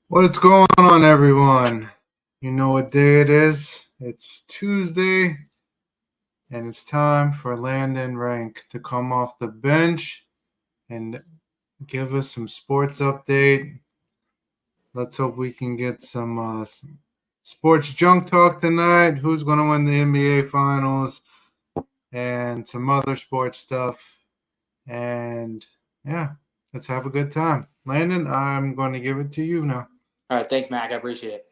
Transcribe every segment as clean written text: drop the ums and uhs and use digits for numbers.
What's going on, everyone? You know what day it is? It's Tuesday, and it's time for Landon Rank to come off the bench and give us some sports update. Let's hope we can get some sports junk talk tonight. Who's going to win the NBA Finals and some other sports stuff. And yeah, let's have a good time. Landon, I'm going to give it to you now. All right, thanks, Mac. I appreciate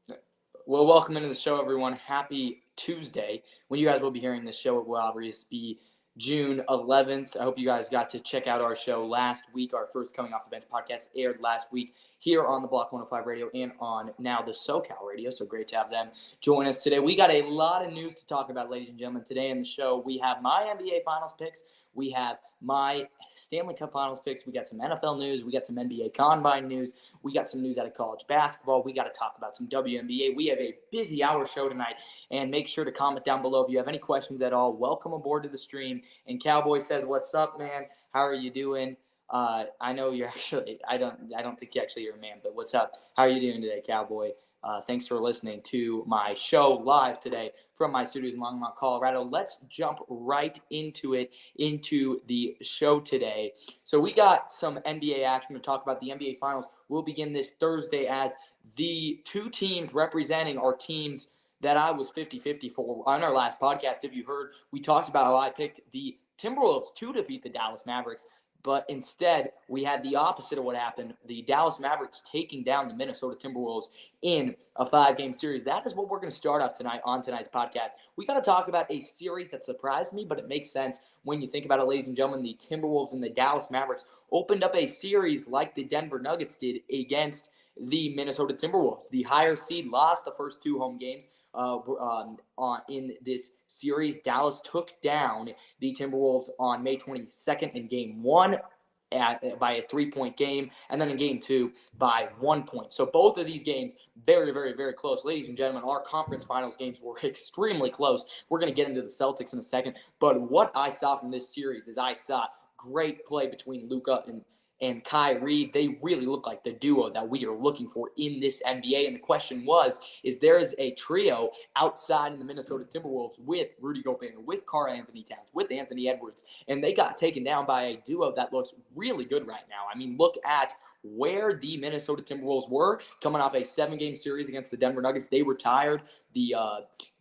it. Well, welcome into the show, everyone. Happy Tuesday. When you guys will be hearing this show, it will obviously be June 11th. I hope you guys got to check out our show last week. Our first Coming Off the Bench podcast aired last week here on the Block 105 radio and on now the SoCal radio. So great to have them join us today. We got a lot of news to talk about, ladies and gentlemen. Today in the show, we have my NBA Finals picks. We have my Stanley Cup Finals picks. We got some NFL news. We got some NBA Combine news. We got some news out of college basketball. We got to talk about some WNBA. We have a busy hour show tonight, and make sure to comment down below if you have any questions at all. Welcome aboard to the stream. And Cowboy says, "What's up, man? How are you doing?" I know you're actually. I don't think actually you're a man, but what's up? How are you doing today, Cowboy? Thanks for listening to my show live today from my studios in Longmont, Colorado. Let's jump right into it, into the show today. So we got some NBA action to talk about. The NBA Finals will begin this Thursday as the two teams representing our teams that I was 50-50 for on our last podcast. If you heard, we talked about how I picked the Timberwolves to defeat the Dallas Mavericks. But instead, we had the opposite of what happened. The Dallas Mavericks taking down the Minnesota Timberwolves in a 5-game series. That is what we're going to start off tonight on tonight's podcast. We got to talk about a series that surprised me, but it makes sense when you think about it, ladies and gentlemen. The Timberwolves and the Dallas Mavericks opened up a series like the Denver Nuggets did against the Minnesota Timberwolves. The higher seed lost the first two home games in this series. Dallas took down the Timberwolves on May 22nd in Game 1 by a 3-point game, and then in Game 2 by 1 point. So both of these games, very, very, very close. Ladies and gentlemen, our conference finals games were extremely close. We're going to get into the Celtics in a second, but what I saw from this series is I saw great play between Luka and Kyrie. They really look like the duo that we are looking for in this NBA. And the question is there is a trio outside in the Minnesota Timberwolves with Rudy Gobert, with Karl-Anthony Towns, with Anthony Edwards, and they got taken down by a duo that looks really good right now. I mean, look at where the Minnesota Timberwolves were coming off a 7-game series against the Denver Nuggets. They were tired. The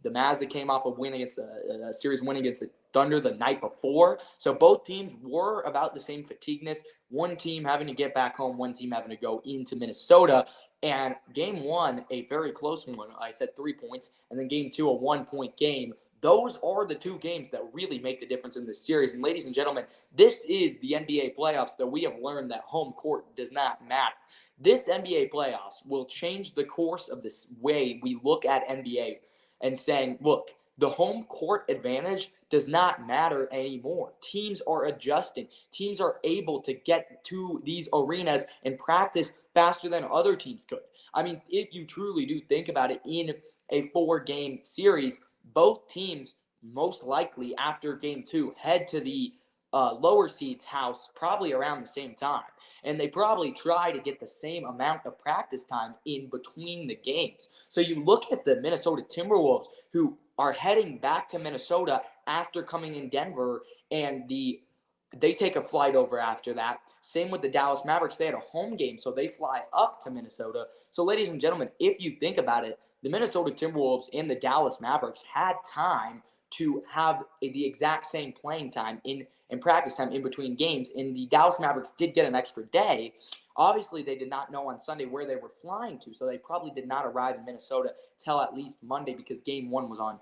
Mavs that came off a win against a series win against the Thunder the night before. So both teams were about the same fatigueness. One team having to get back home, one team having to go into Minnesota. And Game 1, a very close one. I said 3 points. And then Game 2, a 1-point game. Those are the two games that really make the difference in this series. And ladies and gentlemen, this is the NBA playoffs that we have learned that home court does not matter. This NBA playoffs will change the course of this way we look at NBA and saying, look, the home court advantage does not matter anymore. Teams are adjusting. Teams are able to get to these arenas and practice faster than other teams could. I mean, if you truly do think about it, in a 4-game series, both teams most likely after Game 2 head to the lower seeds house probably around the same time. And they probably try to get the same amount of practice time in between the games. So you look at the Minnesota Timberwolves, who are heading back to Minnesota after coming in Denver, and they take a flight over after that. Same with the Dallas Mavericks. They had a home game, so they fly up to Minnesota. So, ladies and gentlemen, if you think about it, the Minnesota Timberwolves and the Dallas Mavericks had time to have the exact same playing time in practice time in between games. And the Dallas Mavericks did get an extra day. Obviously, they did not know on Sunday where they were flying to, so they probably did not arrive in Minnesota till at least Monday, because Game 1 was on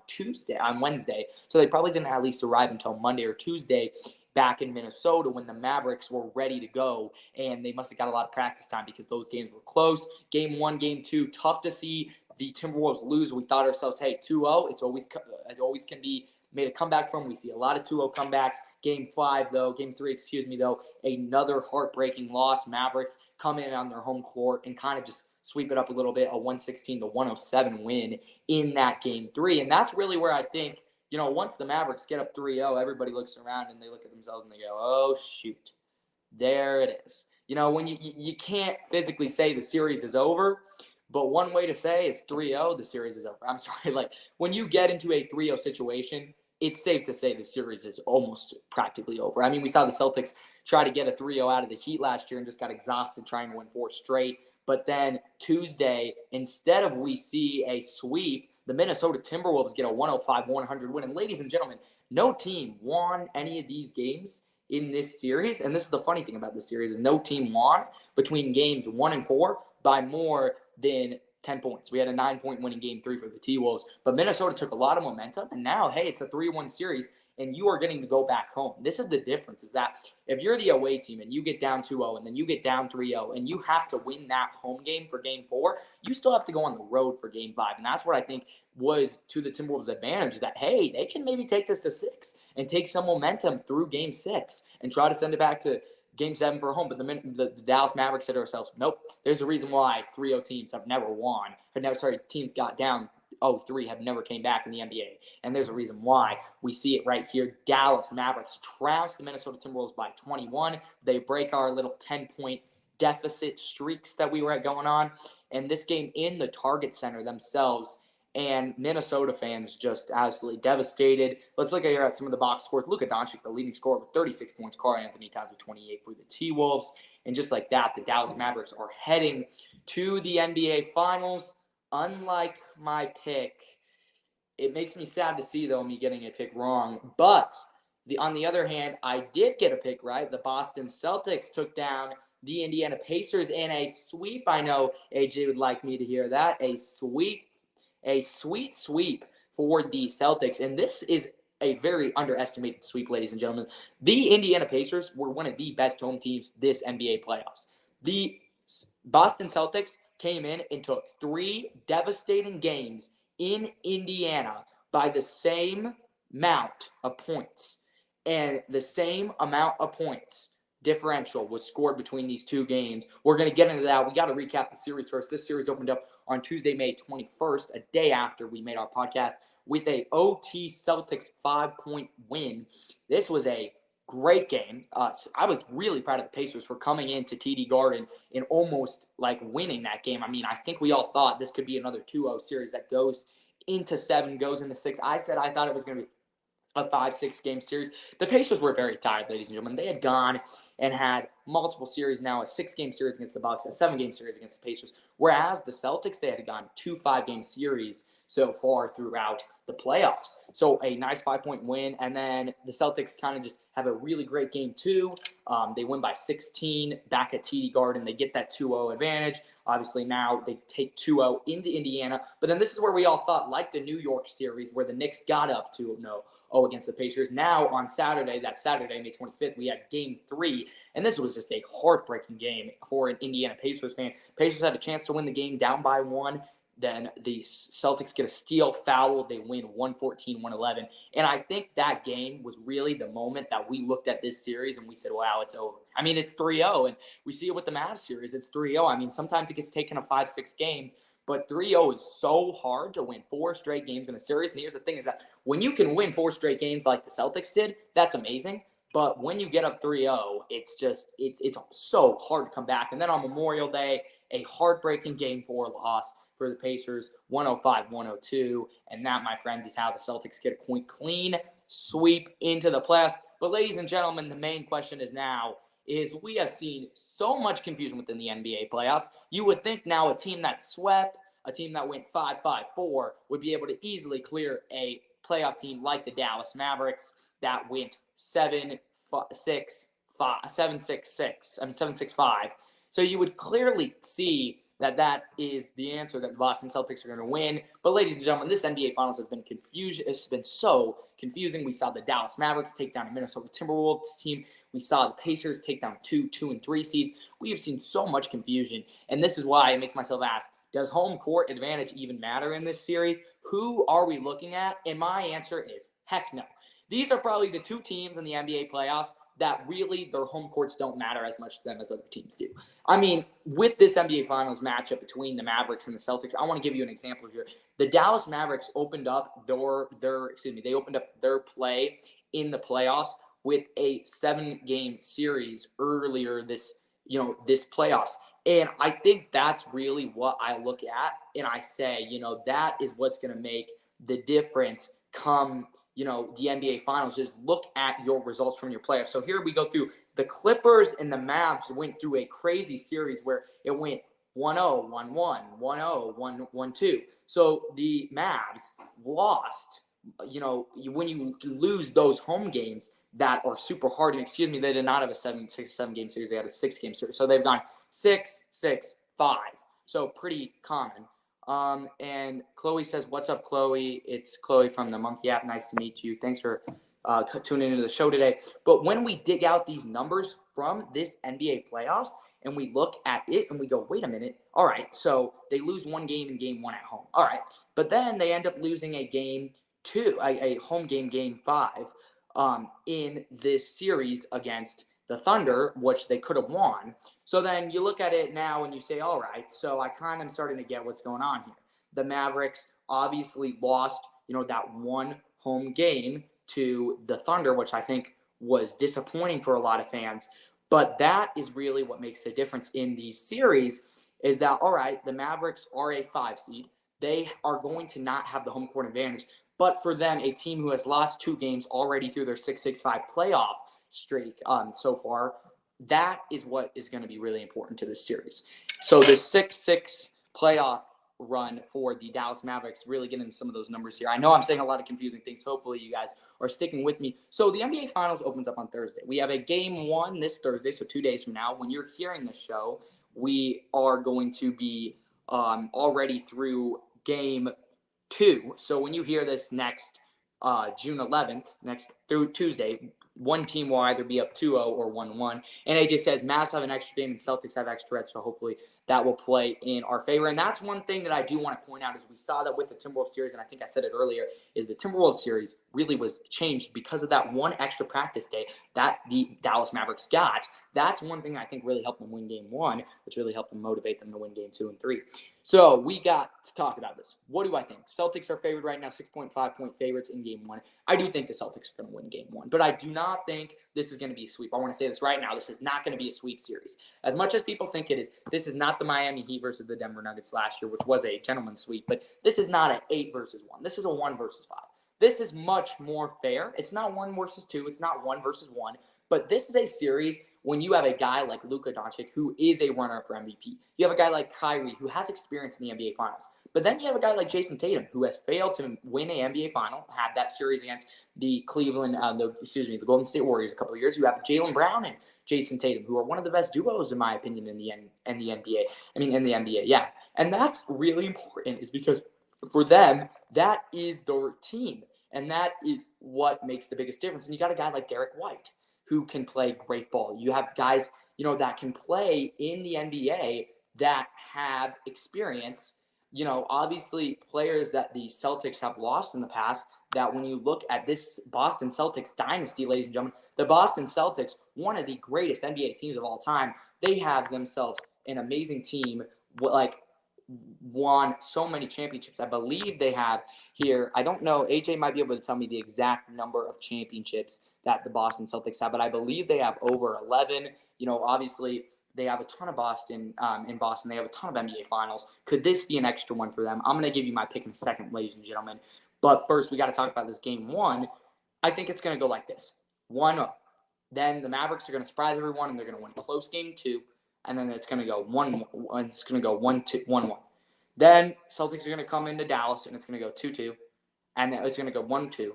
Wednesday. So they probably didn't at least arrive until Monday or Tuesday back in Minnesota when the Mavericks were ready to go, and they must have got a lot of practice time because those games were close. Game 1, Game 2, tough to see the Timberwolves lose. We thought ourselves, hey, 2-0, it always can be made a comeback from. We see a lot of 2-0 comebacks. Game 3, though, another heartbreaking loss. Mavericks come in on their home court and kind of just sweep it up a little bit, a 116-107 win in that Game 3. And that's really where I think, once the Mavericks get up 3-0, everybody looks around and they look at themselves and they go, oh, shoot, there it is. when you can't physically say the series is over, but one way to say is 3-0, the series is over. I'm sorry, like when you get into a 3-0 situation, it's safe to say the series is almost practically over. I mean, we saw the Celtics try to get a 3-0 out of the Heat last year and just got exhausted trying to win 4 straight. But then Tuesday, instead of we see a sweep, the Minnesota Timberwolves get a 105-100 win. And ladies and gentlemen, no team won any of these games in this series. And this is the funny thing about this series is no team won between games 1 and 4 by more than 10 points. We had a 9-point win in game 3 for the T-Wolves, but Minnesota took a lot of momentum, and now, hey, it's a 3-1 series, and you are getting to go back home. This is the difference, is that if you're the away team and you get down 2-0 and then you get down 3-0 and you have to win that home game for game 4, you still have to go on the road for game 5, and that's what I think was to the Timberwolves' advantage, that, hey, they can maybe take this to 6 and take some momentum through game 6 and try to send it back to Game 7 for home, but the Dallas Mavericks said to ourselves, nope, there's a reason why 3-0 teams have never won. Teams got down 0-3 have never came back in the NBA. And there's a reason why. We see it right here. Dallas Mavericks trounced the Minnesota Timberwolves by 21. They break our little 10-point deficit streaks that we were going on. And this game in the Target Center themselves, and Minnesota fans just absolutely devastated. Let's look at some of the box scores. Luka Doncic, the leading scorer with 36 points. Karl-Anthony Towns with 28 for the T-Wolves. And just like that, the Dallas Mavericks are heading to the NBA Finals. Unlike my pick, it makes me sad to see, though, me getting a pick wrong. But on the other hand, I did get a pick right. The Boston Celtics took down the Indiana Pacers in a sweep. I know AJ would like me to hear that. A sweet sweep for the Celtics. And this is a very underestimated sweep, ladies and gentlemen. The Indiana Pacers were one of the best home teams this NBA playoffs. The Boston Celtics came in and took 3 devastating games in Indiana by the same amount of points. And the same amount of points differential was scored between these 2 games. We're going to get into that. We got to recap the series first. This series opened up on Tuesday, May 21st, a day after we made our podcast, with a OT Celtics 5-point win. This was a great game. I was really proud of the Pacers for coming into TD Garden and almost like winning that game. I mean, I think we all thought this could be another 2-0 series that goes into 7, goes into 6. I thought it was going to be a 5-6 game series. The Pacers were very tired, ladies and gentlemen. They had gone and had multiple series now, a 6-game series against the Bucks, a 7-game series against the Pacers, whereas the Celtics, they had gone 2 5-game series so far throughout the playoffs. So a nice 5-point win, and then the Celtics kind of just have a really great game 2. They win by 16 back at TD Garden. They get that 2-0 advantage. Obviously now they take 2-0 into Indiana, but then this is where we all thought, like the New York series where the Knicks got up 2-0 against the Pacers. Now on Saturday, May 25th, we had game 3, and this was just a heartbreaking game for an Indiana Pacers fan. Pacers had a chance to win the game down by 1. Then the Celtics get a steal foul. They win 114-111. And I think that game was really the moment that we looked at this series and we said, wow, it's over. I mean, it's 3-0, and we see it with the Mavs series. It's 3-0. I mean, sometimes it gets taken to 5-6 games, but 3-0 is so hard to win 4 straight games in a series. And here's the thing is that when you can win 4 straight games like the Celtics did, that's amazing. But when you get up 3-0, it's so hard to come back. And then on Memorial Day, a heartbreaking game 4 loss for the Pacers, 105-102. And that, my friends, is how the Celtics get a clean sweep into the playoffs. But ladies and gentlemen, the main question is we have seen so much confusion within the NBA playoffs. You would think now a team that swept, a team that went 5-5-4 would be able to easily clear a playoff team like the Dallas Mavericks that went 7-6-5. So you would clearly see that is the answer that the Boston Celtics are going to win. But ladies and gentlemen, this NBA Finals has been confusion. It's been so confusing. We saw the Dallas Mavericks take down a Minnesota Timberwolves team. We saw the Pacers take down 2, 2, and 3 seeds. We have seen so much confusion, and this is why it makes myself ask, does home court advantage even matter in this series? Who are we looking at? And my answer is heck no. These are probably the 2 teams in the NBA playoffs that really their home courts don't matter as much to them as other teams do. I mean, with this NBA Finals matchup between the Mavericks and the Celtics, I want to give you an example here. The Dallas Mavericks opened up their play in the playoffs with a 7-game series earlier this this playoffs. And I think that's really what I look at, and I say, that is what's going to make the difference come, the NBA Finals. Just look at your results from your playoffs. So here we go through. The Clippers and the Mavs went through a crazy series where it went 1-0, 1-1, 1-0, 1-2. So the Mavs lost. When you lose those home games that are super hard, and they did not have a 7 game series. They had a 6 game series. So they've gone 6, 6, 5. So pretty common. And Chloe says, "What's up, Chloe? It's Chloe from the Monkey app. Nice to meet you. Thanks for tuning into the show today." But when we dig out these numbers from this NBA playoffs and we look at it and we go, wait a minute. All right, so they lose one game in game 1 at home. All right, but then they end up losing a game 2, a home game 5 in this series against the Thunder, which they could have won. So then you look at it now and you say, all right, so I kind of starting to get what's going on here. The Mavericks obviously lost, that one home game to the Thunder, which I think was disappointing for a lot of fans. But that is really what makes the difference in these series is that, all right, the Mavericks are a 5 seed. They are going to not have the home court advantage. But for them, a team who has lost 2 games already through their 6-6-5 playoff streak so far, that is what is going to be really important to this series. So the 6-6 playoff run for the Dallas Mavericks, really getting into some of those numbers here. I know I'm saying a lot of confusing things. Hopefully you guys are sticking with me. So the NBA Finals opens up on Thursday. We have a game 1 this Thursday, so 2 days from now. When you're hearing this show, we are going to be already through game 2. So when you hear this next June 11th, next through Tuesday, one team will either be up 2-0 or 1-1. And AJ says Mavs have an extra game and Celtics have extra reds, so hopefully that will play in our favor. And that's one thing that I do want to point out is we saw that with the Timberwolves series, and I think I said it earlier, is the Timberwolves series really was changed because of that one extra practice day that the Dallas Mavericks got. That's one thing I think really helped them win game 1, which really helped them motivate them to win game 2 and 3. So we got to talk about this. What do I think? Celtics are favored right now, 6.5 point favorites in game 1. I do think the Celtics are going to win game 1, but I do not think this is going to be a sweep. I want to say this right now. This is not going to be a sweep series. As much as people think it is, this is not the Miami Heat versus the Denver Nuggets last year, which was a gentleman's sweep, but this is not an 8 versus 1. This is a 1 versus 5. This is much more fair. It's not 1 versus 2. It's not 1 versus 1. But this is a series when you have a guy like Luka Doncic, who is a runner-up for MVP. You have a guy like Kyrie, who has experience in the NBA Finals. But then you have a guy like Jason Tatum, who has failed to win an NBA Final, had that series against the the Golden State Warriors a couple of years. You have Jaylen Brown and Jason Tatum, who are one of the best duos, in my opinion, in the NBA. In the NBA, yeah. And that's really important, is because for them, that is their team. And that is what makes the biggest difference. And you got a guy like Derek White, who can play great ball. You have guys, that can play in the NBA that have experience. Obviously players that the Celtics have lost in the past, that when you look at this Boston Celtics dynasty, ladies and gentlemen, the Boston Celtics, one of the greatest NBA teams of all time, they have themselves an amazing team, won so many championships. I believe they have here, I don't know, AJ might be able to tell me the exact number of championships that the Boston Celtics have, but I believe they have over 11. Obviously they have a ton of Boston in Boston. They have a ton of NBA Finals. Could this be an extra one for them? I'm going to give you my pick in a second, ladies and gentlemen. But first, we got to talk about this game 1. I think it's going to go like this: 1-0. Then the Mavericks are going to surprise everyone, and they're going to win close game 2. And then it's going to go 1-1. It's going to go 1-1. Then Celtics are going to come into Dallas, and it's going to go 2-2. And then it's going to go 1-2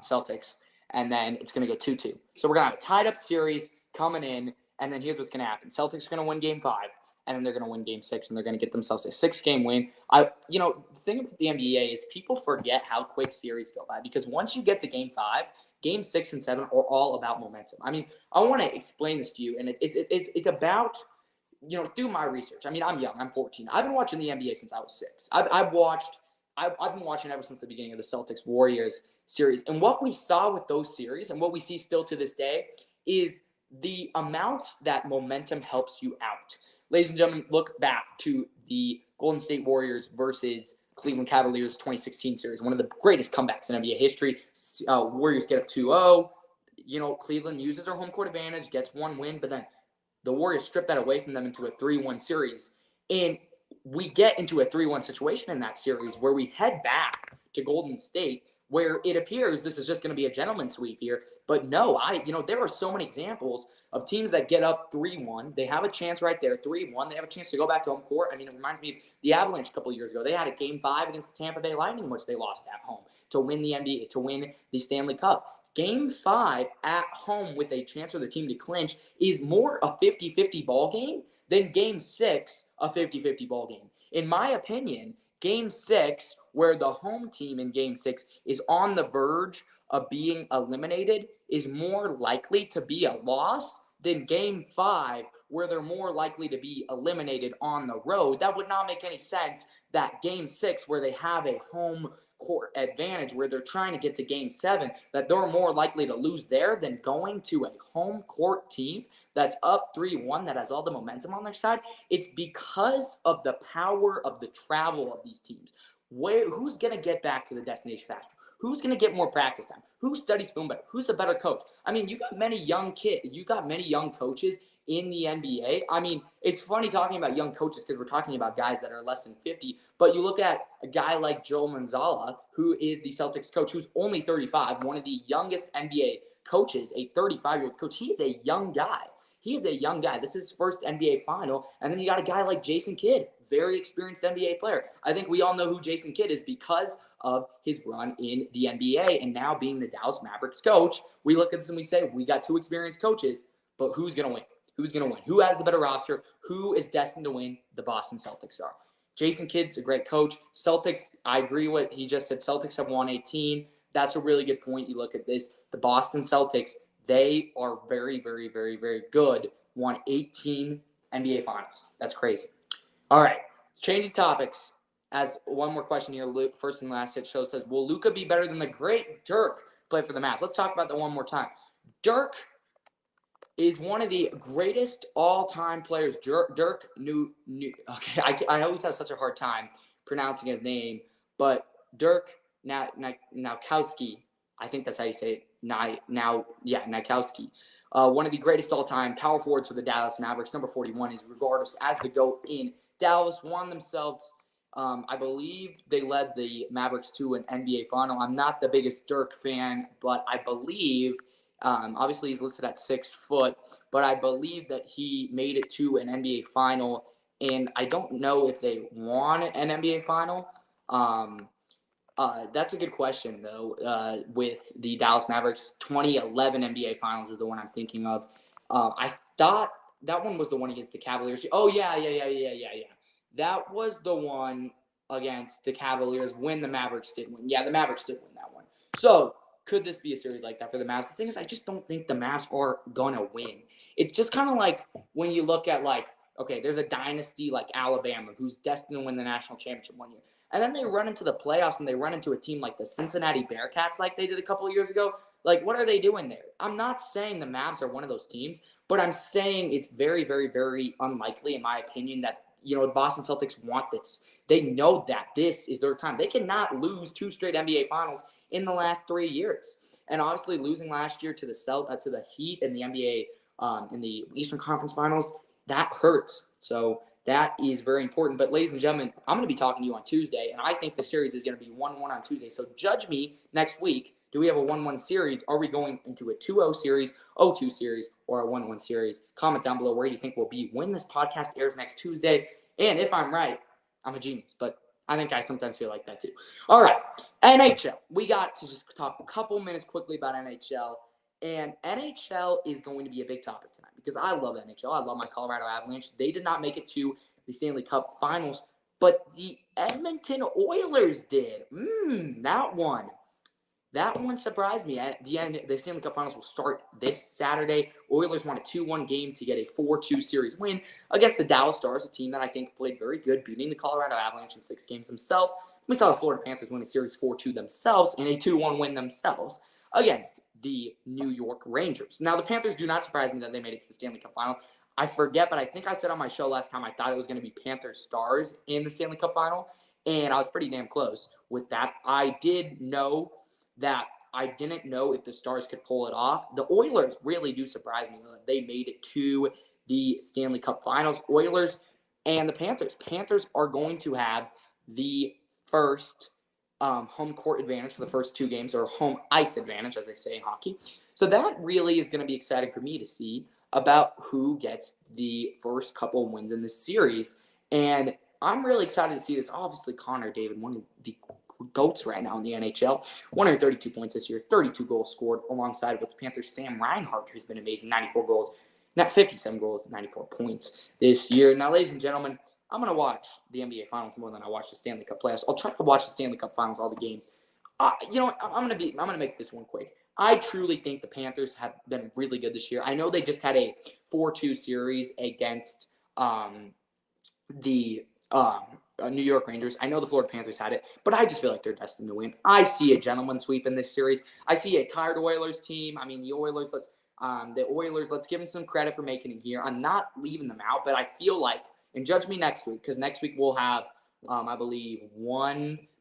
Celtics. And then it's going to go 2-2. So we're going to have a tied-up series coming in, and then here's what's going to happen. Celtics are going to win Game 5, and then they're going to win Game 6, and they're going to get themselves a 6-game win. The thing about the NBA is people forget how quick series go by, because once you get to Game 5, Game 6 and 7 are all about momentum. I want to explain this to you, and it's about, through my research. I'm young. I'm 14. I've been watching the NBA since I was 6. I've been watching ever since the beginning of the Celtics-Warriors series. And what we saw with those series, and what we see still to this day, is the amount that momentum helps you out. Ladies and gentlemen, look back to the Golden State Warriors versus Cleveland Cavaliers 2016 series, one of the greatest comebacks in NBA history. Warriors get up 2-0. Cleveland uses their home court advantage, gets one win, but then The Warriors strip that away from them into a 3-1 series. And we get into a 3-1 situation in that series where we head back to Golden State, where it appears this is just going to be a gentleman's sweep here. But no, there are so many examples of teams that get up 3-1. They have a chance right there, 3-1. They have a chance to go back to home court. I mean, it reminds me of the Avalanche a couple of years ago. They had a Game 5 against the Tampa Bay Lightning, which they lost at home to win the NBA, to win the Stanley Cup. Game 5 at home with a chance for the team to clinch is more a 50-50 ball game than Game 6 a 50-50 ball game. In my opinion, Game 6, where the home team in Game 6 is on the verge of being eliminated, is more likely to be a loss than Game 5, where they're more likely to be eliminated on the road. That would not make any sense that Game 6, where they have a home court advantage, where they're trying to get to Game 7, that they're more likely to lose there than going to a home court team that's up 3-1, that has all the momentum on their side. It's because of the power of the travel of these teams. Who's going to get back to the destination faster? Who's going to get more practice time? Who studies film better? Who's a better coach? I mean, you got many young coaches in the NBA. I mean, it's funny talking about young coaches because we're talking about guys that are less than 50, but you look at a guy like Joe Manzala, who is the Celtics coach, who's only 35, one of the youngest NBA coaches, a 35-year-old coach. He's a young guy. He's a young guy. This is his first NBA final. And then you got a guy like Jason Kidd, very experienced NBA player. I think we all know who Jason Kidd is because of his run in the NBA and now being the Dallas Mavericks coach. We look at this and we say, we got two experienced coaches, but who's going to win? Who's going to win? Who has the better roster? Who is destined to win? The Boston Celtics are. Jason Kidd's a great coach. Celtics, I agree with what he just said. Celtics have won 18. That's a really good point. You look at this. The Boston Celtics, they are very, very, very, very good. Won 18 NBA Finals. That's crazy. All right. Changing topics. As one more question here, Luke, first and last hit show says, will Luka be better than the great Dirk play for the Mavs? Let's talk about that one more time. Dirk is one of the greatest all-time players. Dirk knew okay, I always have such a hard time pronouncing his name, but Dirk Nowitzki, I think that's how you say it. Nowitzki. One of the greatest all-time power forwards for the Dallas Mavericks. Number 41 is regarded as the GOAT in Dallas. Won themselves, I believe they led the Mavericks to an NBA final. I'm not the biggest Dirk fan, but I believe obviously he's listed at 6 foot, but I believe that he made it to an NBA final, and I don't know if they won an NBA final. That's a good question, though, with the Dallas Mavericks. 2011 NBA Finals is the one I'm thinking of. I thought that one was the one against the Cavaliers. Oh, yeah. That was the one against the Cavaliers when the Mavericks did win. Yeah, the Mavericks did win that one. So could this be a series like that for the Mavs? The thing is, I just don't think the Mavs are going to win. It's just kind of like when you look at, like, okay, there's a dynasty like Alabama who's destined to win the national championship one year. And then they run into the playoffs and they run into a team like the Cincinnati Bearcats like they did a couple of years ago. Like, what are they doing there? I'm not saying the Mavs are one of those teams, but I'm saying it's very, very, very unlikely, in my opinion, that, the Boston Celtics want this. They know that this is their time. They cannot lose 2 straight NBA Finals in the last 3 years. And obviously losing last year to the Heat in the NBA in the Eastern Conference Finals, that hurts. So that is very important. But ladies and gentlemen, I'm going to be talking to you on Tuesday, and I think the series is going to be 1-1 on Tuesday. So judge me next week. Do we have a 1-1 series? Are we going into a 2-0 series, 0-2 series, or a 1-1 series? Comment down below where you think we'll be when this podcast airs next Tuesday. And if I'm right, I'm a genius. But I think I sometimes feel like that too. All right, NHL. We got to just talk a couple minutes quickly about NHL. And NHL is going to be a big topic tonight because I love NHL. I love my Colorado Avalanche. They did not make it to the Stanley Cup Finals, but the Edmonton Oilers did. That one surprised me. At the end, the Stanley Cup Finals will start this Saturday. Oilers won a 2-1 game to get a 4-2 series win against the Dallas Stars, a team that I think played very good, beating the Colorado Avalanche in 6 games themselves. We saw the Florida Panthers win a series 4-2 themselves and a 2-1 win themselves against the New York Rangers. Now, the Panthers do not surprise me that they made it to the Stanley Cup Finals. I forget, but I think I said on my show last time I thought it was going to be Panthers Stars in the Stanley Cup Final, and I was pretty damn close with that. I didn't know if the Stars could pull it off. The Oilers really do surprise me that they made it to the Stanley Cup Finals. Oilers and the Panthers. Panthers are going to have the first home court advantage for the first 2 games, or home ice advantage, as they say in hockey. So that really is going to be exciting for me to see about who gets the first couple wins in this series. And I'm really excited to see this. Obviously, Connor David, one of the GOATs right now in the NHL, 132 points this year, 32 goals scored, alongside with the Panthers' Sam Reinhart, who's been amazing, 94 goals, not 57 goals, 94 points this year. Now, ladies and gentlemen, I'm going to watch the NBA Finals more than I watch the Stanley Cup playoffs. I'll try to watch the Stanley Cup Finals, all the games. You know what? I'm going to make this one quick. I truly think the Panthers have been really good this year. I know they just had a 4-2 series against the New York Rangers. I know the Florida Panthers had it, but I just feel like they're destined to win. I see a gentleman sweep in this series. I see a tired Oilers team. I mean, the Oilers, let's give them some credit for making it here. I'm not leaving them out, but I feel like, and judge me next week, because next week we'll have, I believe,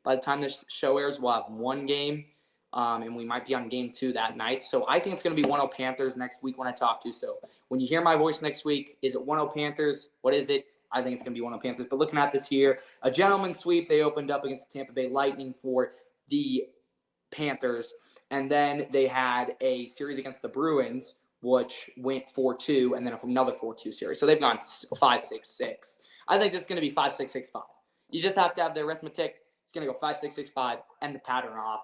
by the time this show airs, we'll have 1 game. And we might be on game 2 that night. So I think it's going to be 1-0 Panthers next week when I talk to you. So when you hear my voice next week, is it 1-0 Panthers? What is it? I think it's going to be 1-0 Panthers. But looking at this here, a gentleman's sweep. They opened up against the Tampa Bay Lightning for the Panthers. And then they had a series against the Bruins, which went 4-2, and then another 4-2 series. So they've gone 5-6-6. I think this is going to be 5-6-6-5. You just have to have the arithmetic. It's going to go 5-6-6-5, and the pattern off.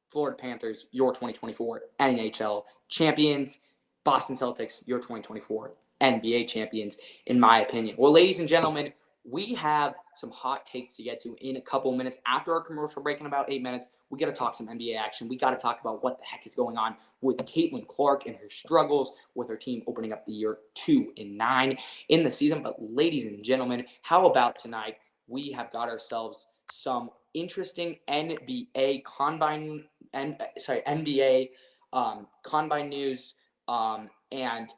Florida Panthers, your 2024 NHL champions. Boston Celtics, your 2024 NBA champions, in my opinion. Well, ladies and gentlemen, we have some hot takes to get to in a couple minutes. After our commercial break in about 8 minutes, we got to talk some NBA action. We got to talk about what the heck is going on with Caitlin Clark and her struggles with her team opening up the year 2-9 in the season. But ladies and gentlemen, how about tonight? We have got ourselves some interesting NBA combine news, and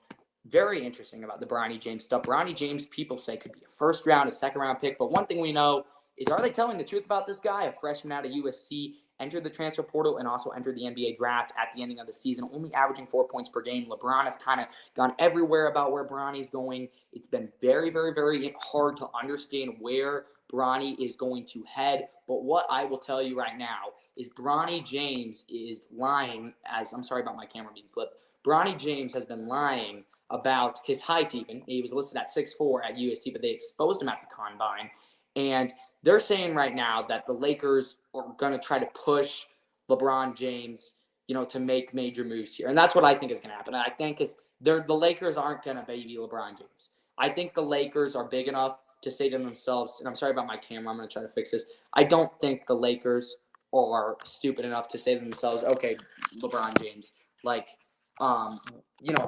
very interesting about the Bronny James stuff. Bronny James, people say, could be a first round, a second round pick, but one thing we know is, are they telling the truth about this guy? A freshman out of USC, entered the transfer portal and also entered the NBA draft at the ending of the season, only averaging 4 points per game. LeBron has kind of gone everywhere about where Bronny's going. It's been very, very, very hard to understand where Bronny is going to head. But what I will tell you right now is Bronny James is lying, I'm sorry about my camera being flipped. Bronny James has been lying about his height even. He was listed at 6'4" at USC, but they exposed him at the combine. And they're saying right now that the Lakers are going to try to push LeBron James, to make major moves here. And that's what I think is going to happen. I think the Lakers aren't going to baby LeBron James. I think the Lakers are big enough to say to themselves, and I'm sorry about my camera, I'm going to try to fix this. I don't think the Lakers are stupid enough to say to themselves, okay, LeBron James, I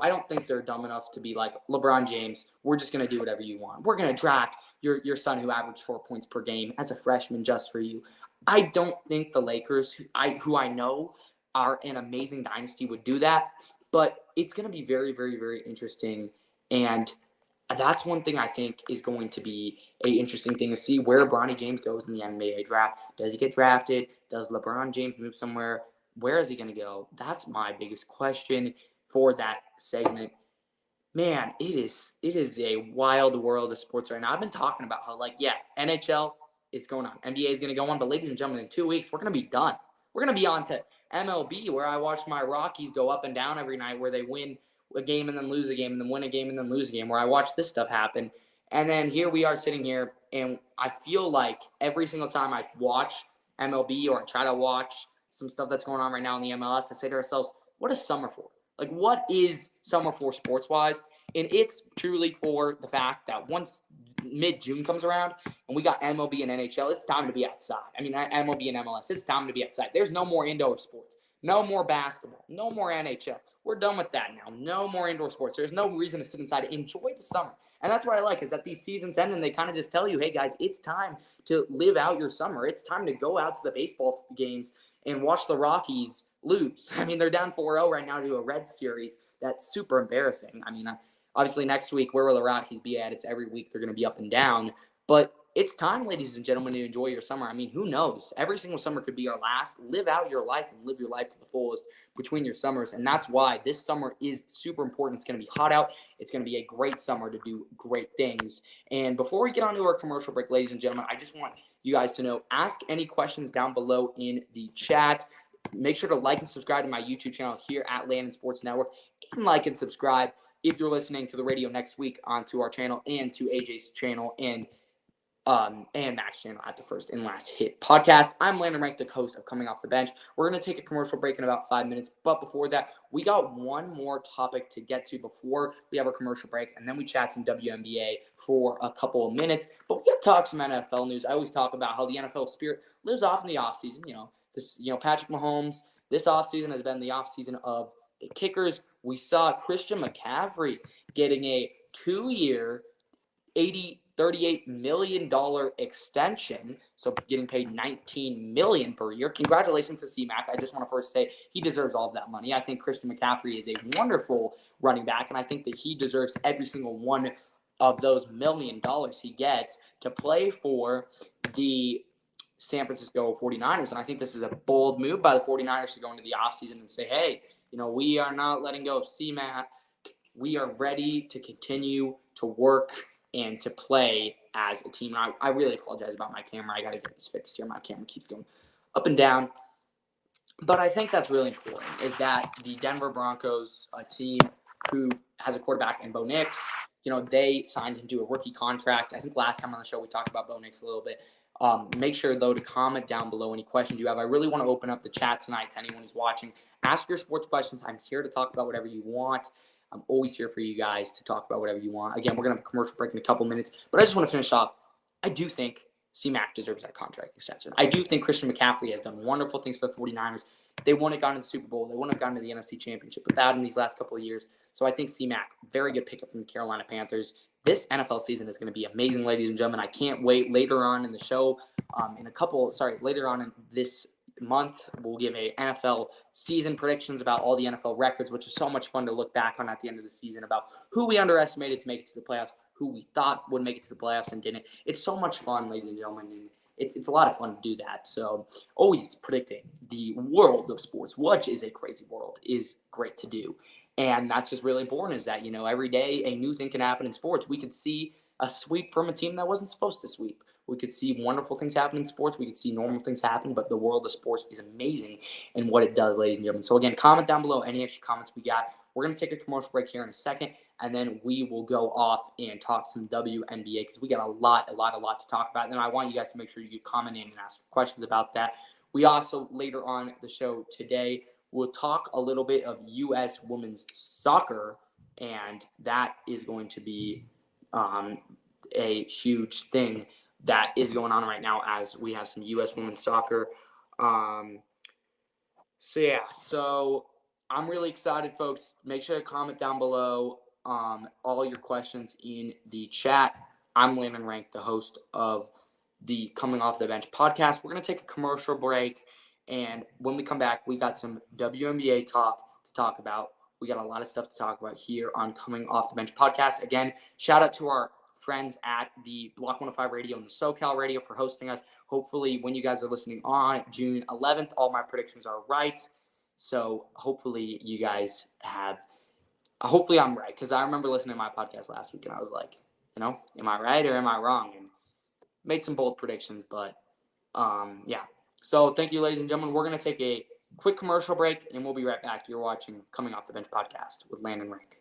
don't think they're dumb enough to be like, LeBron James, we're just going to do whatever you want. We're going to draft your son who averaged 4 points per game as a freshman just for you. I don't think the Lakers, who I know are an amazing dynasty, would do that. But it's going to be very, very, very interesting. And that's one thing I think is going to be an interesting thing to see where Bronny James goes in the NBA draft. Does he get drafted? Does LeBron James move somewhere? Where is he going to go? That's my biggest question for that segment. Man, it is a wild world of sports right now. I've been talking about how, NHL is going on. NBA is going to go on. But ladies and gentlemen, in 2 weeks, we're going to be done. We're going to be on to MLB, where I watch my Rockies go up and down every night, where they win a game and then lose a game and then win a game and then lose a game, where I watch this stuff happen. And then here we are sitting here, and I feel like every single time I watch MLB or I try to watch some stuff that's going on right now in the MLS, I say to ourselves, what is summer for? What is summer for sports-wise? And it's truly for the fact that once mid-June comes around and we got MLB and NHL, it's time to be outside. I mean, MLB and MLS, it's time to be outside. There's no more indoor sports. No more basketball. No more NHL. We're done with that now. No more indoor sports. There's no reason to sit inside. Enjoy the summer. And that's what I like, is that these seasons end and they kind of just tell you, hey, guys, it's time to live out your summer. It's time to go out to the baseball games and watch the Rockies lose. I mean, they're down 4-0 right now to a Reds series. That's super embarrassing. I mean, obviously next week, where will the Rockies be at? It's every week they're going to be up and down. But it's time, ladies and gentlemen, to enjoy your summer. I mean, who knows? Every single summer could be our last. Live out your life and live your life to the fullest between your summers. And that's why this summer is super important. It's going to be hot out. It's going to be a great summer to do great things. And before we get on to our commercial break, ladies and gentlemen, I just want you guys to know, ask any questions down below in the chat. Make sure to like and subscribe to my YouTube channel here at Landon Sports Network, and like and subscribe if you're listening to the radio next week onto our channel and to AJ's channel and Mac's channel at the First and Last Hit podcast. I'm Landon Rank, the host of Coming Off the Bench. We're going to take a commercial break in about 5 minutes, but before that, we got one more topic to get to before we have our commercial break, and then we chat some WNBA for a couple of minutes. But we got to talk some NFL news. I always talk about how the NFL spirit lives off in the offseason. Patrick Mahomes, this offseason has been the offseason of the kickers. We saw Christian McCaffrey getting a 2-year, $38 million extension, so getting paid $19 million per year. Congratulations to C-Mac. I just want to first say he deserves all of that money. I think Christian McCaffrey is a wonderful running back, and I think that he deserves every single one of those $1 million he gets to play for the San Francisco 49ers. And I think this is a bold move by the 49ers to go into the offseason and say, hey, we are not letting go of C-Mac. We are ready to continue to work and to play as a team. And I really apologize about my camera. I got to get this fixed here. My camera keeps going up and down. But I think that's really important, is that the Denver Broncos, a team who has a quarterback in Bo Nix, they signed him to a rookie contract. I think last time on the show we talked about Bo Nix a little bit. Make sure, though, to comment down below any questions you have. I really want to open up the chat tonight to anyone who's watching. Ask your sports questions. I'm here to talk about whatever you want. I'm always here for you guys to talk about whatever you want. Again, we're going to have a commercial break in a couple minutes, but I just want to finish off. I do think C-Mac deserves that contract extension. I do think Christian McCaffrey has done wonderful things for the 49ers. They wouldn't have gotten to the Super Bowl. They wouldn't have gotten to the NFC Championship without him these last couple of years. So I think C-Mac, very good pickup from the Carolina Panthers. This NFL season is going to be amazing, ladies and gentlemen. I can't wait. Later on in the show, later on in this month, we'll give a NFL season predictions about all the NFL records, which is so much fun to look back on at the end of the season, about who we underestimated to make it to the playoffs, who we thought would make it to the playoffs and didn't. It's so much fun, ladies and gentlemen, and it's a lot of fun to do that. So always predicting the world of sports, which is a crazy world, is great to do. And that's just really important, is that, every day a new thing can happen in sports. We could see a sweep from a team that wasn't supposed to sweep. We could see wonderful things happen in sports. We could see normal things happen, but the world of sports is amazing in what it does, ladies and gentlemen. So again, comment down below any extra comments we got. We're going to take a commercial break here in a second, and then we will go off and talk some WNBA, because we got a lot to talk about. And I want you guys to make sure you comment in and ask questions about that. We also, later on the show today, we'll talk a little bit of U.S. women's soccer, and that is going to be a huge thing that is going on right now, as we have some U.S. women's soccer. So I'm really excited, folks. Make sure to comment down below all your questions in the chat. I'm Landon Rank, the host of the Coming Off the Bench podcast. We're going to take a commercial break, and when we come back, we got some WNBA talk to talk about. We got a lot of stuff to talk about here on Coming Off the Bench podcast. Again, shout out to our friends at the Block 105 Radio and the SoCal Radio for hosting us. Hopefully, when you guys are listening on June 11th, all my predictions are right. So hopefully you guys hopefully I'm right, because I remember listening to my podcast last week and I was like, am I right or am I wrong? And made some bold predictions, but yeah. So thank you, ladies and gentlemen. We're going to take a quick commercial break, and we'll be right back. You're watching Coming Off the Bench podcast with Landon Rank.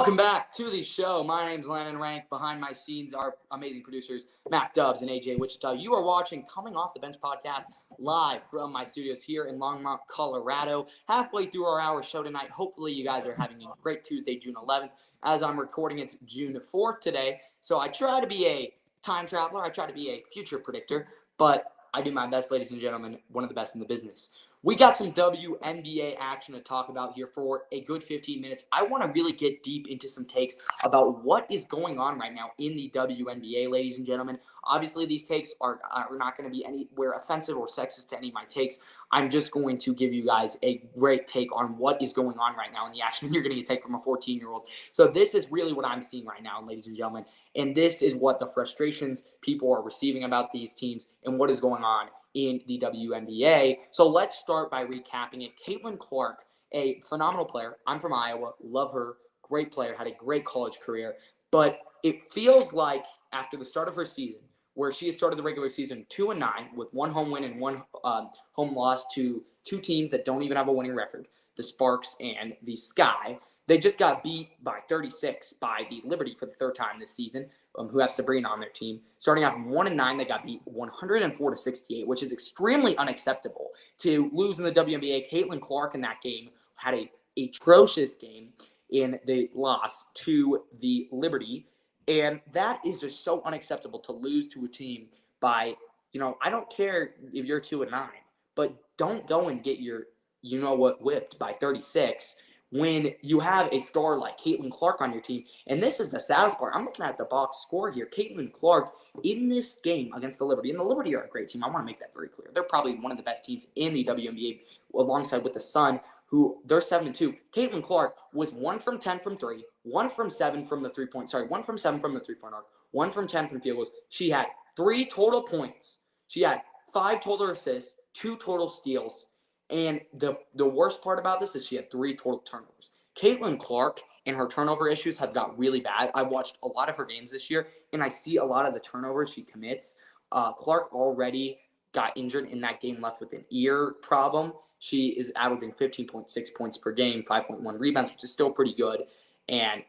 Welcome back to the show. My name's Landon Rank. Behind my scenes, our amazing producers, Matt Dubbs and AJ Wichita. You are watching Coming Off the Bench podcast live from my studios here in Longmont, Colorado. Halfway through our hour show tonight. Hopefully you guys are having a great Tuesday, June 11th. As I'm recording, it's June 4th today. So I try to be a time traveler. I try to be a future predictor, but I do my best, ladies and gentlemen, one of the best in the business. We got some WNBA action to talk about here for a good 15 minutes. I want to really get deep into some takes about what is going on right now in the WNBA, ladies and gentlemen. Obviously, these takes are not going to be anywhere offensive or sexist to any of my takes. I'm just going to give you guys a great take on what is going on right now in the action you're going to take from a 14-year-old. So this is really what I'm seeing right now, ladies and gentlemen. And this is what the frustrations people are receiving about these teams and what is going on in the WNBA. So let's start by recapping it. Caitlin Clark, a phenomenal player. I'm from Iowa. Love her. Great player. Had a great college career. But it feels like after the start of her season, where she has started the regular season 2-9 with one home win and one home loss to two teams that don't even have a winning record, the Sparks and the Sky. They just got beat by 36 by the Liberty for the third time this season, who have Sabrina on their team. Starting out 1-9, they got beat 104-68, which is extremely unacceptable. To lose in the WNBA, Caitlin Clark in that game had a atrocious game in the loss to the Liberty. And that is just so unacceptable to lose to a team by, I don't care if you're 2-9, but don't go and get your, whipped by 36 when you have a star like Caitlin Clark on your team. And this is the saddest part. I'm looking at the box score here. Caitlin Clark in this game against the Liberty, and the Liberty are a great team. I want to make that very clear. They're probably one of the best teams in the WNBA alongside with the Sun, who they're 7-2. Caitlin Clark was 1 from 10 from 3, 1 from 7 from the 3-point, 1 from 7 from the 3-point arc, 1 from 10 from field goals. She had 3 total points. She had 5 total assists, 2 total steals. And the worst part about this is she had 3 total turnovers. Caitlin Clark and her turnover issues have got really bad. I watched a lot of her games this year, and I see a lot of the turnovers she commits. Clark already got injured in that game, left with an ear problem. She is averaging 15.6 points per game, 5.1 rebounds, which is still pretty good. And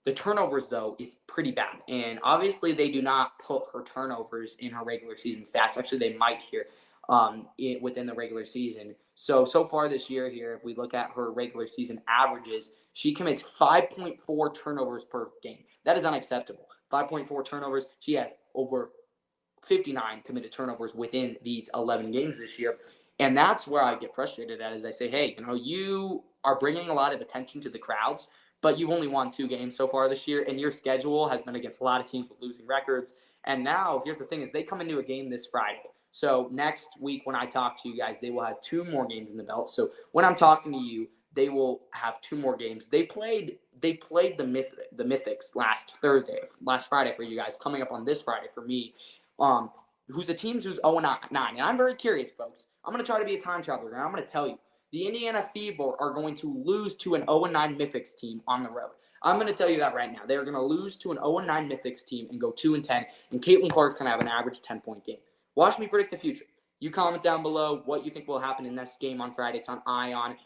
the turnovers, though, is pretty bad. And obviously, they do not put her turnovers in her regular season stats. Actually, they might here within the regular season. So far this year here, if we look at her regular season averages, she commits 5.4 turnovers per game. That is unacceptable. 5.4 turnovers. She has over 59 committed turnovers within these 11 games this year. And that's where I get frustrated at, is I say, hey, you are bringing a lot of attention to the crowds, but you've only won 2 games so far this year, and your schedule has been against a lot of teams with losing records. And now, here's the thing, is they come into a game this Friday. So next week when I talk to you guys, they will have 2 more games in the belt. So when I'm talking to you, they will have 2 more games. They played the Mythics last Friday for you guys, coming up on this Friday for me. Who's a team who's 0-9. And I'm very curious, folks. I'm going to try to be a time traveler, and I'm going to tell you, the Indiana Fever are going to lose to an 0-9 Mythics team on the road. I'm going to tell you that right now. They're going to lose to an 0-9 Mythics team and go 2-10, and Caitlin Clark's going to have an average 10-point game. Watch me predict the future. You comment down below what you think will happen in this game on Friday. It's on Ion.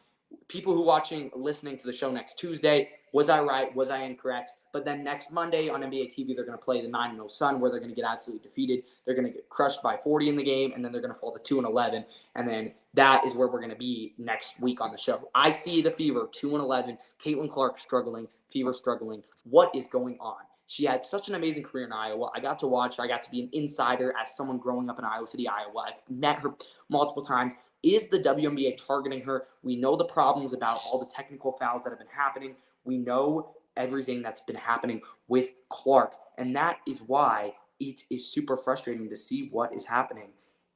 People who are listening to the show next Tuesday, was I right? Was I incorrect? But then next Monday on NBA TV, they're going to play the 9-0 Sun, where they're going to get absolutely defeated. They're going to get crushed by 40 in the game, and then they're going to fall to 2-11. And then that is where we're going to be next week on the show. I see the Fever 2-11. Caitlin Clark struggling. Fever struggling. What is going on? She had such an amazing career in Iowa. I got to watch her. I got to be an insider as someone growing up in Iowa City, Iowa. I've met her multiple times. Is the WNBA targeting her? We know the problems about all the technical fouls that have been happening. We know everything that's been happening with Clark. And that is why it is super frustrating to see what is happening.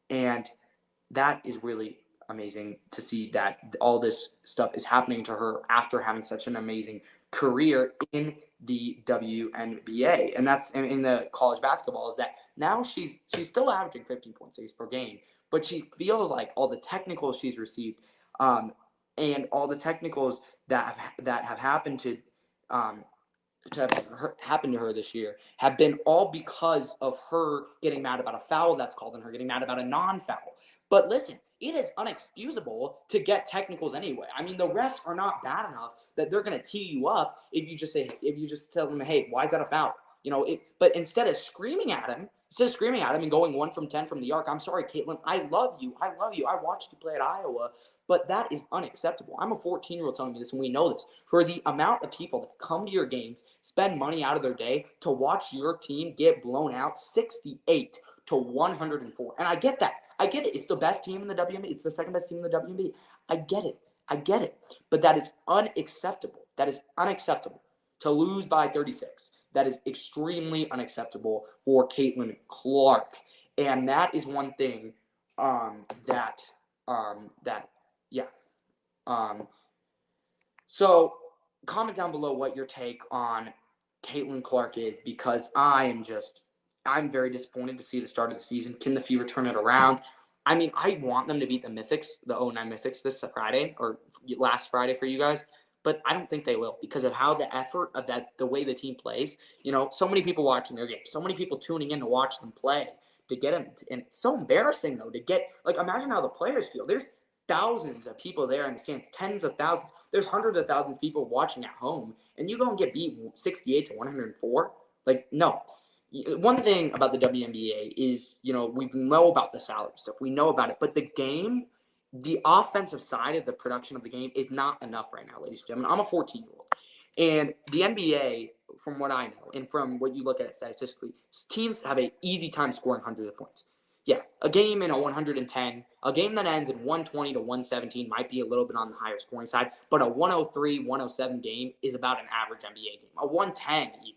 And that is really amazing to see that all this stuff is happening to her after having such an amazing career in the WNBA. And that's in the college basketball, is that now she's still averaging 15.6 per game, but she feels like all the technicals she's received and all the technicals that have happened to happened to her this year have been all because of her getting mad about a foul that's called and her getting mad about a non-foul. But listen, it is unexcusable to get technicals anyway. I mean, the refs are not bad enough that they're going to tee you up if you just tell them, hey, why is that a foul? But instead of screaming at him and going 1 from 10 from the arc, I'm sorry, Caitlin, I love you. I watched you play at Iowa, but that is unacceptable. I'm a 14-year-old telling you this, and we know this. For the amount of people that come to your games, spend money out of their day to watch your team get blown out 68 to 104. And I get that. I get it. It's the best team in the WNBA. It's the second best team in the WNBA. I get it. But that is unacceptable. That is unacceptable to lose by 36. That is extremely unacceptable for Caitlin Clark. And that is one thing So comment down below what your take on Caitlin Clark is, because I'm very disappointed to see the start of the season. Can the Fever turn it around? I mean, I want them to beat the Mythics, the 09 Mythics this Friday, or last Friday for you guys, but I don't think they will because of how the effort of the way the team plays. So many people watching their games, so many people tuning in to watch them play, to get them. And it's so embarrassing, though, to get, imagine how the players feel. There's thousands of people there in the stands, tens of thousands. There's hundreds of thousands of people watching at home, and you go and get beat 68 to 104. No. One thing about the WNBA is, we know about the salary stuff. We know about it. But the game, the offensive side of the production of the game is not enough right now, ladies and gentlemen. I'm a 14-year-old. And the NBA, from what I know, and from what you look at it statistically, teams have an easy time scoring hundreds of points. Yeah, a game in a 110, a game that ends in 120 to 117 might be a little bit on the higher scoring side, but a 103, 107 game is about an average NBA game. A 110 even.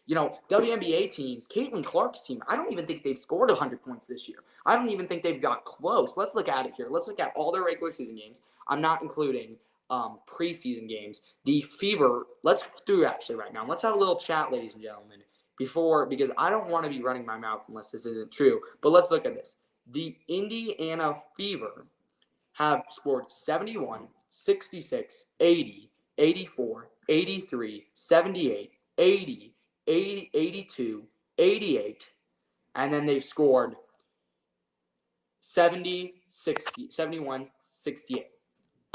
WNBA teams, Caitlin Clark's team, I don't even think they've scored 100 points this year. I don't even think they've got close. Let's look at it here. Let's look at all their regular season games. I'm not including preseason games. The Fever, let's do actually right now. Let's have a little chat, ladies and gentlemen, because I don't want to be running my mouth unless this isn't true. But let's look at this. The Indiana Fever have scored 71, 66, 80, 84, 83, 78, 80, 80, 82, 88, and then they've scored 70, 60, 71, 68.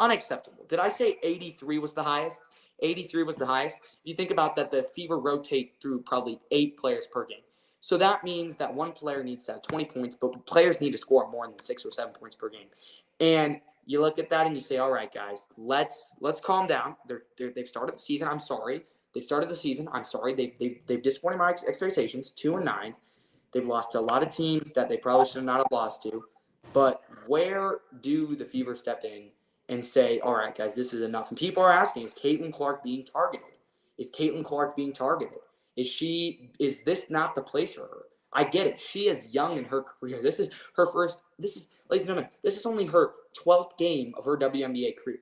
Unacceptable. Did I say 83 was the highest? 83 was the highest. If you think about that, the Fever rotate through probably 8 players per game. So that means that one player needs to have 20 points, but players need to score more than 6 or 7 points per game. And you look at that and you say, all right, guys, let's calm down. They've started the season. I'm sorry. They've started the season. I'm sorry. They've disappointed my expectations, 2-9. They've lost to a lot of teams that they probably should not have lost to. But where do the Fever step in and say, all right, guys, this is enough? And people are asking, is Caitlin Clark being targeted? Is Caitlin Clark being targeted? Is this not the place for her? I get it. She is young in her career. This is her first, ladies and gentlemen, this is only her 12th game of her WNBA career.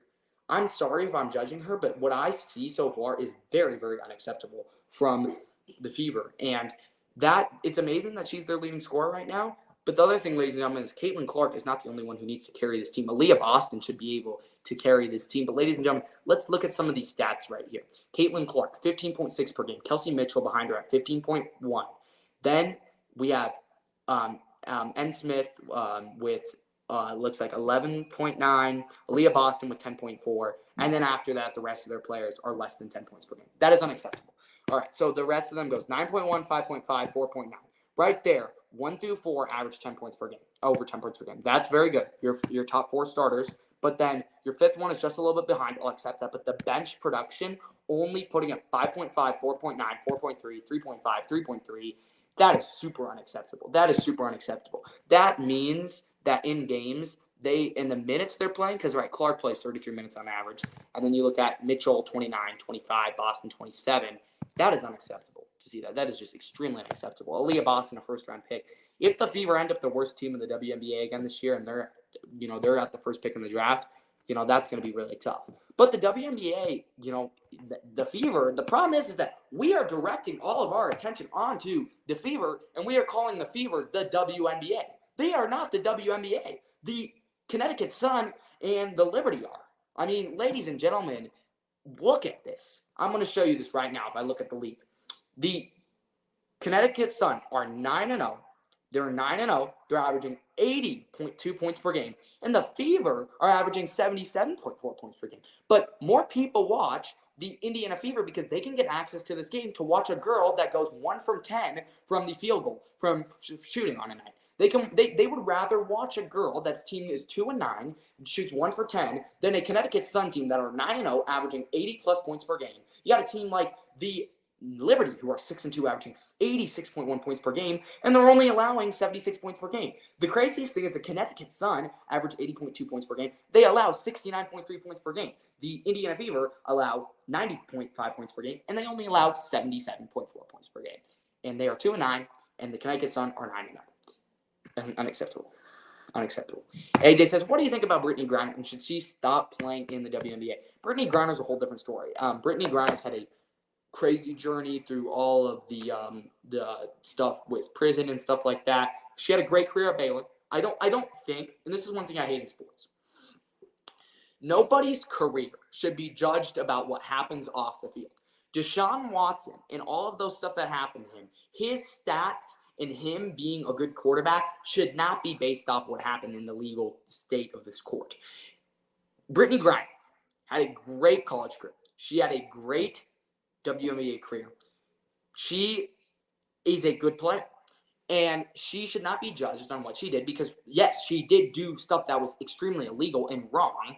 I'm sorry if I'm judging her, but what I see so far is very, very unacceptable from the Fever. And that it's amazing that she's their leading scorer right now. But the other thing, ladies and gentlemen, is Caitlin Clark is not the only one who needs to carry this team. Aaliyah Boston should be able to carry this team. But ladies and gentlemen, let's look at some of these stats right here. Caitlin Clark, 15.6 per game. Kelsey Mitchell behind her at 15.1. Then we have N. Smith with looks like 11.9. Aaliyah Boston with 10.4. And then after that, the rest of their players are less than 10 points per game. That is unacceptable. All right, so the rest of them goes 9.1, 5.5, 4.9. Right there, 1 through 4 average 10 points per game, over 10 points per game. That's very good. Your top 4 starters. But then your 5th one is just a little bit behind. I'll accept that. But the bench production only putting up 5.5, 4.9, 4.3, 3.5, 3.3. That is super unacceptable. That means that in games, in the minutes they're playing, because, right, Clark plays 33 minutes on average. And then you look at Mitchell, 29, 25, Boston, 27. That is unacceptable to see that. That is just extremely unacceptable. Aaliyah Boston, a first-round pick. If the Fever end up the worst team in the WNBA again this year and they're at the first pick in the draft, that's going to be really tough. But the WNBA, the Fever, the problem is that we are directing all of our attention onto the Fever, and we are calling the Fever the WNBA. They are not the WNBA. The Connecticut Sun and the Liberty are. I mean, ladies and gentlemen, look at this. I'm going to show you this right now if I look at the league. The Connecticut Sun are 9-0. They're 9-0. They're averaging 80.2 points per game. And the Fever are averaging 77.4 points per game. But more people watch the Indiana Fever because they can get access to this game to watch a girl that goes 1 from 10 from the field goal, from shooting on a night. They would rather watch a girl that's team is 2-9, shoots 1 for 10, than a Connecticut Sun team that are 9-0, averaging 80 plus points per game. You got a team like the Liberty, who are 6-2, averaging 86.1 points per game, and they're only allowing 76 points per game. The craziest thing is the Connecticut Sun average 80.2 points per game. They allow 69.3 points per game. The Indiana Fever allow 90.5 points per game, and they only allow 77.4 points per game. And they are 2-9, and the Connecticut Sun are 9-9. Unacceptable. Unacceptable. AJ says, what do you think about Brittany Griner, and should she stop playing in the WNBA? Brittany Griner's a whole different story. Brittany Griner's had a crazy journey through all of the stuff with prison and stuff like that. She had a great career at Baylor. I don't think, and this is one thing I hate in sports, nobody's career should be judged about what happens off the field. Deshaun Watson and all of those stuff that happened to him, his stats and him being a good quarterback should not be based off what happened in the legal state of this court. Brittany Griner had a great college career. She had a great WNBA career. She is a good player, and she should not be judged on what she did because, yes, she did do stuff that was extremely illegal and wrong,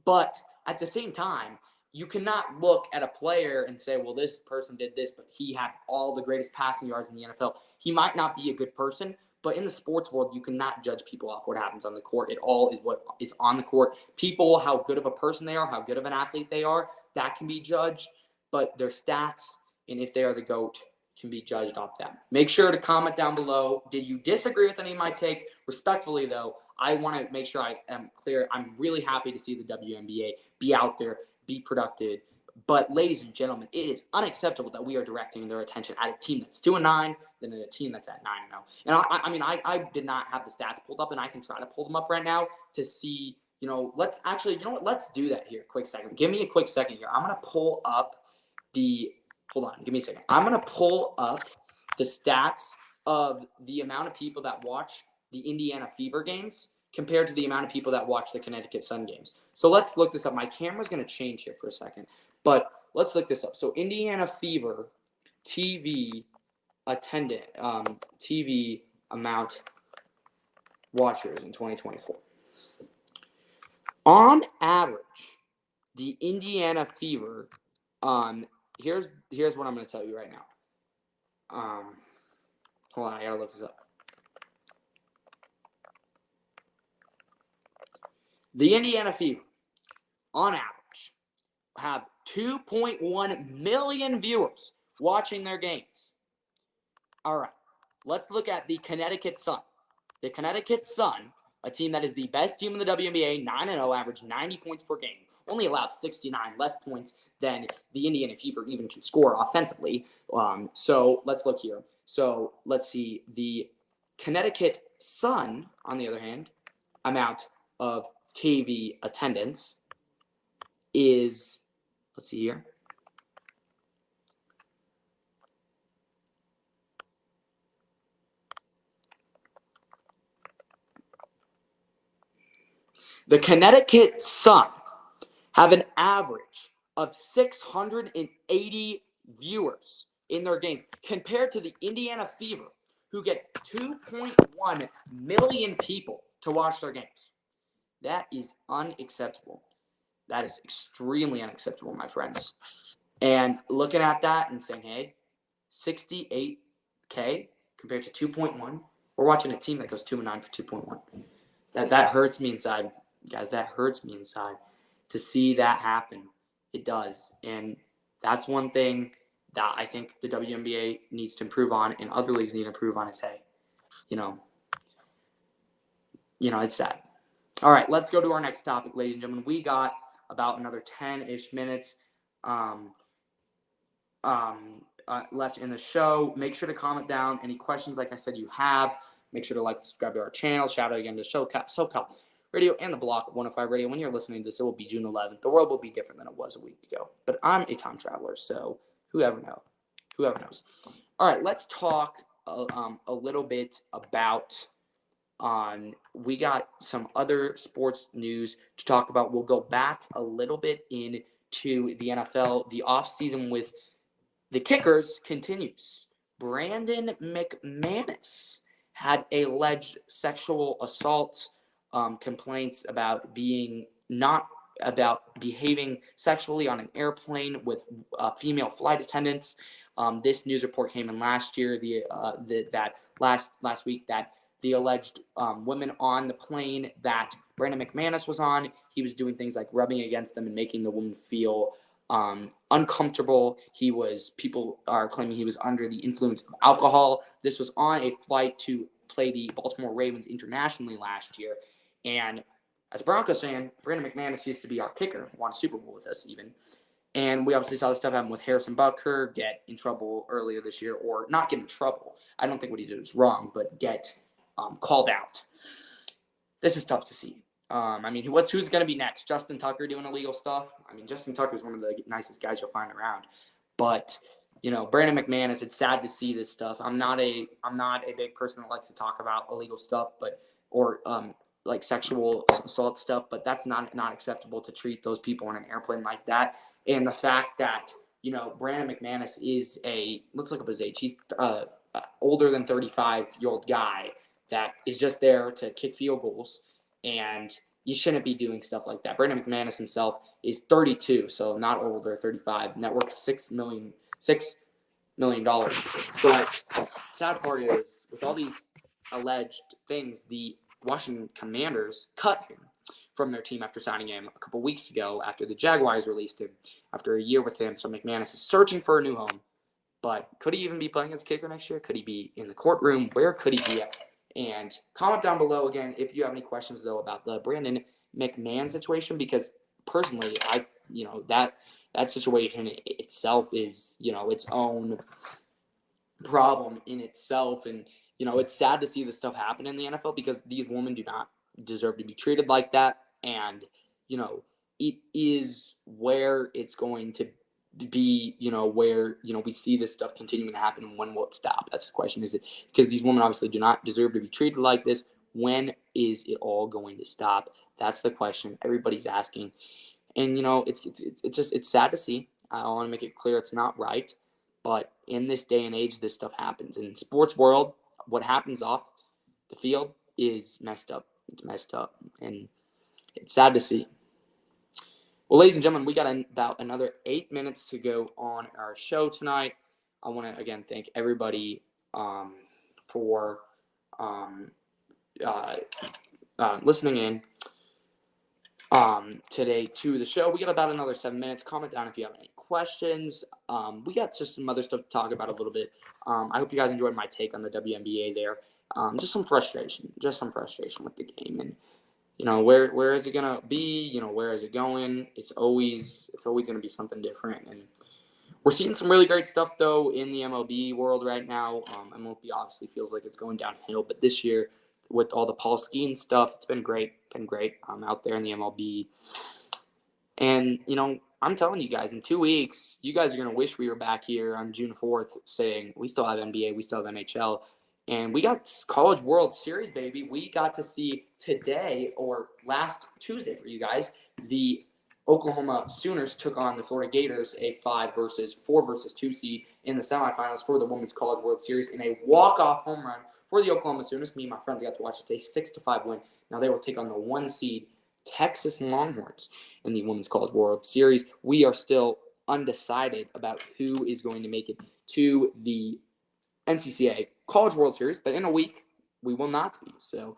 but at the same time, you cannot look at a player and say, well, this person did this, but he had all the greatest passing yards in the NFL. He might not be a good person, but in the sports world, you cannot judge people off what happens on the court. It all is what is on the court. People, how good of a person they are, how good of an athlete they are, that can be judged, but their stats and if they are the GOAT can be judged off that. Make sure to comment down below. Did you disagree with any of my takes? Respectfully, though, I want to make sure I am clear. I'm really happy to see the WNBA be out there, be productive. But, ladies and gentlemen, it is unacceptable that we are directing their attention at a team that's 2-9 than at a team that's at 9-0. And I did not have the stats pulled up, and I can try to pull them up right now to see, let's do that here. Quick second. Give me a quick second here. I'm going to pull up hold on, give me a second. I'm going to pull up the stats of the amount of people that watch the Indiana Fever games compared to the amount of people that watch the Connecticut Sun games. So let's look this up. My camera's going to change here for a second, but let's look this up. So Indiana Fever TV TV amount watchers in 2024. On average, the Indiana Fever, here's what I'm going to tell you right now. Hold on, I gotta look this up. The Indiana Fever, on average, have 2.1 million viewers watching their games. All right, let's look at the Connecticut Sun. The Connecticut Sun, a team that is the best team in the WNBA, 9-0, average 90 points per game, only allows 69 less points than the Indiana Fever even can score offensively. So let's look here. So let's see. The Connecticut Sun, on the other hand, amount of TV attendance is, let's see here. The Connecticut Sun have an average of 680 viewers in their games compared to the Indiana Fever, who get 2.1 million people to watch their games. That is unacceptable. That is extremely unacceptable, my friends. And looking at that and saying, hey, 68K compared to 2.1, we're watching a team that goes 2-9 for 2.1. That hurts me inside, guys. That hurts me inside to see that happen. It does. And that's one thing that I think the WNBA needs to improve on and other leagues need to improve on is, hey, it's sad. All right, let's go to our next topic, ladies and gentlemen. We got about another 10-ish minutes left in the show. Make sure to comment down any questions, like I said, you have. Make sure to like and subscribe to our channel. Shout out again to SoCal Radio and the Block 105 Radio. When you're listening to this, it will be June 11th. The world will be different than it was a week ago. But I'm a time traveler, so whoever knows. All right, let's talk a little bit about we got some other sports news to talk about. We'll go back a little bit into the NFL. The offseason with the kickers continues. Brandon McManus had alleged sexual assault complaints about behaving sexually on an airplane with female flight attendants. This news report came in last year. Last week that the alleged women on the plane that Brandon McManus was on, he was doing things like rubbing against them and making the woman feel uncomfortable. People are claiming he was under the influence of alcohol. This was on a flight to play the Baltimore Ravens internationally last year. And as a Broncos fan, Brandon McManus used to be our kicker, won a Super Bowl with us even. And we obviously saw this stuff happen with Harrison Butker, get in trouble earlier this year, or not get in trouble. I don't think what he did was wrong, but get called out. This is tough to see. Who's going to be next? Justin Tucker doing illegal stuff? Justin Tucker is one of the nicest guys you'll find around. But, Brandon McManus, it's sad to see this stuff. I'm not a big person that likes to talk about illegal stuff, or sexual assault stuff, but that's not acceptable to treat those people on an airplane like that. And the fact that, Brandon McManus is let's look up his age. He's older than 35-year-old guy that is just there to kick field goals. And you shouldn't be doing stuff like that. Brandon McManus himself is 32, so not older, 35. Net worth $6 million. But sad part is, with all these alleged things, the Washington Commanders cut him from their team after signing him a couple weeks ago after the Jaguars released him after a year with him. So McManus is searching for a new home. But could he even be playing as a kicker next year? Could he be in the courtroom? Where could he be at? And comment down below again if you have any questions though about the Brandon McMahon situation, because personally, that situation itself is its own problem in itself, and it's sad to see this stuff happen in the NFL because these women do not deserve to be treated like that, and it is where it's going to be, where, we see this stuff continuing to happen, and when will it stop? That's the question. Is it because these women obviously do not deserve to be treated like this? When is it all going to stop? That's the question everybody's asking. And, it's sad to see. I want to make it clear it's not right. But in this day and age, this stuff happens. In the sports world, what happens off the field is messed up. It's messed up. And it's sad to see. Well, ladies and gentlemen, we got about another 8 minutes to go on our show tonight. I want to, again, thank everybody for listening in today to the show. We got about another 7 minutes. Comment down if you have any questions. We got just some other stuff to talk about a little bit. I hope you guys enjoyed my take on the WNBA there. Just some frustration with the game, and where is it gonna be? Where is it going? It's always gonna be something different, and we're seeing some really great stuff though in the MLB world right now. MLB obviously feels like it's going downhill, but this year with all the Paul Skeens stuff, it's been great. Out there in the MLB, and I'm telling you guys, in 2 weeks, you guys are gonna wish we were back here on June 4th saying we still have NBA, we still have NHL. And we got College World Series, baby. We got to see today, or last Tuesday for you guys, the Oklahoma Sooners took on the Florida Gators, a 4 versus 2 seed in the semifinals for the Women's College World Series in a walk-off home run for the Oklahoma Sooners. Me and my friends got to watch it today, 6-5 win. Now they will take on the 1 seed Texas Longhorns in the Women's College World Series. We are still undecided about who is going to make it to the NCCA College World Series, but in a week, we will not be. So,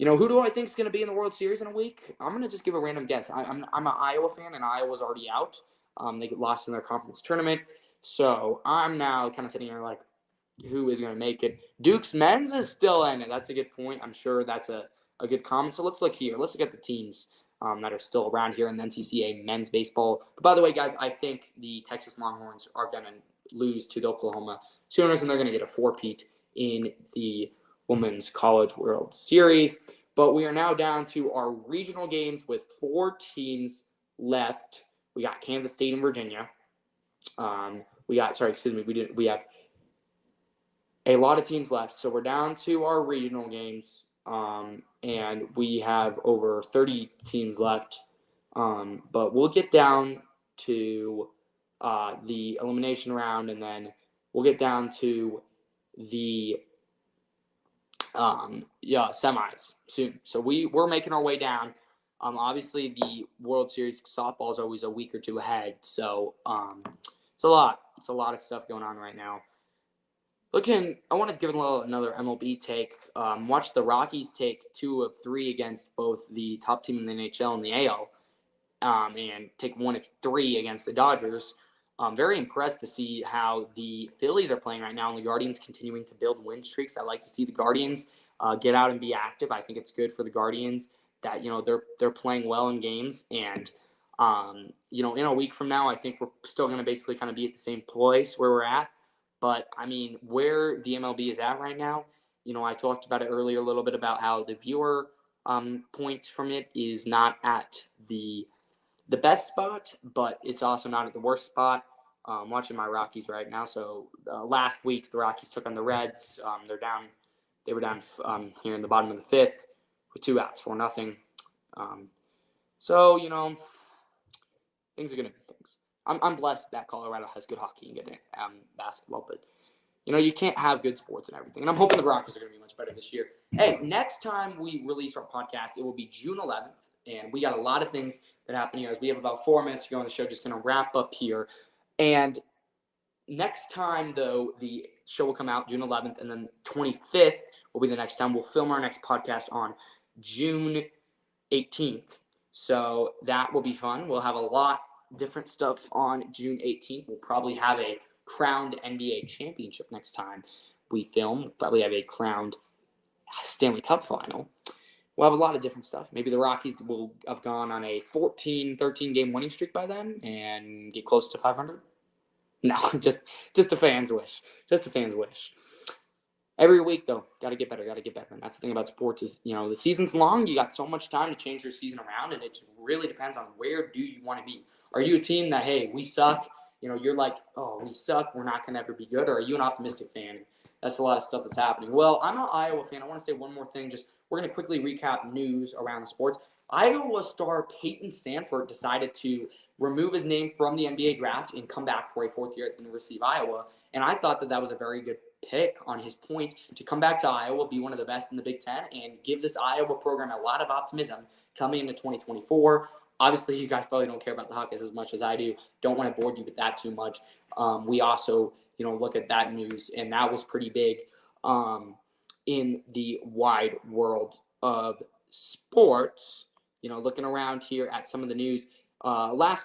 who do I think is going to be in the World Series in a week? I'm going to just give a random guess. I'm an Iowa fan, and Iowa's already out. They get lost in their conference tournament. So, I'm now kind of sitting here like, who is going to make it? Duke's men's is still in it. That's a good point. I'm sure that's a good comment. So, let's look here. Let's look at the teams that are still around here in the NCCA men's baseball. But by the way, guys, I think the Texas Longhorns are going to lose to the Oklahoma Sooners, and they're going to get a 4-peat in the Women's College World Series. But we are now down to our regional games with 4 teams left. We got Kansas State and Virginia. We have a lot of teams left. So we're down to our regional games, and we have over 30 teams left. But we'll get down to the elimination round, and then we'll get down to the semis soon. So we're making our way down. Obviously the World Series softball is always a week or two ahead. So it's a lot. It's a lot of stuff going on right now. I want to give another MLB take. Watch the Rockies take 2 of 3 against both the top team in the NHL and the AL, and take 1 of 3 against the Dodgers. I'm very impressed to see how the Phillies are playing right now, and the Guardians continuing to build win streaks. I like to see the Guardians get out and be active. I think it's good for the Guardians that they're playing well in games, and in a week from now, I think we're still going to basically kind of be at the same place where we're at. But I mean, where the MLB is at right now, I talked about it earlier a little bit about how the viewer points from it is not at the best spot, but it's also not at the worst spot. Watching my Rockies right now. So last week the Rockies took on the Reds. They were down here in the bottom of the 5th with 2 outs, 4-0. So things are gonna be things. I'm blessed that Colorado has good hockey and good basketball, but you can't have good sports and everything. And I'm hoping the Rockets are gonna be much better this year. Hey, next time we release our podcast, it will be June 11th, and we got a lot of things that happen here. As we have about 4 minutes to go on the show, just gonna wrap up here. And next time, though, the show will come out June 11th, and then 25th will be the next time. We'll film our next podcast on June 18th. So that will be fun. We'll have a lot different stuff on June 18th. We'll probably have a crowned NBA championship next time we film. We'll probably have a crowned Stanley Cup final. We'll have a lot of different stuff. Maybe the Rockies will have gone on a 13 game winning streak by then and get close to 500. No, just a fan's wish. Just a fan's wish. Every week, though, got to get better. And that's the thing about sports is, the season's long. You got so much time to change your season around, and it just really depends on where do you want to be. Are you a team that, hey, we suck? You're like, oh, we suck. We're not going to ever be good. Or are you an optimistic fan? That's a lot of stuff that's happening. Well, I'm an Iowa fan. I want to say one more thing. We're going to quickly recap news around the sports. Iowa star Peyton Sandfort decided to remove his name from the NBA draft and come back for a 4th year at the University of Iowa. And I thought that was a very good pick on his point to come back to Iowa, be one of the best in the Big Ten, and give this Iowa program a lot of optimism coming into 2024. Obviously, you guys probably don't care about the Hawkeyes as much as I do. Don't want to bore you with that too much. We also, look at that news, and that was pretty big in the wide world of sports. Looking around here at some of the news. This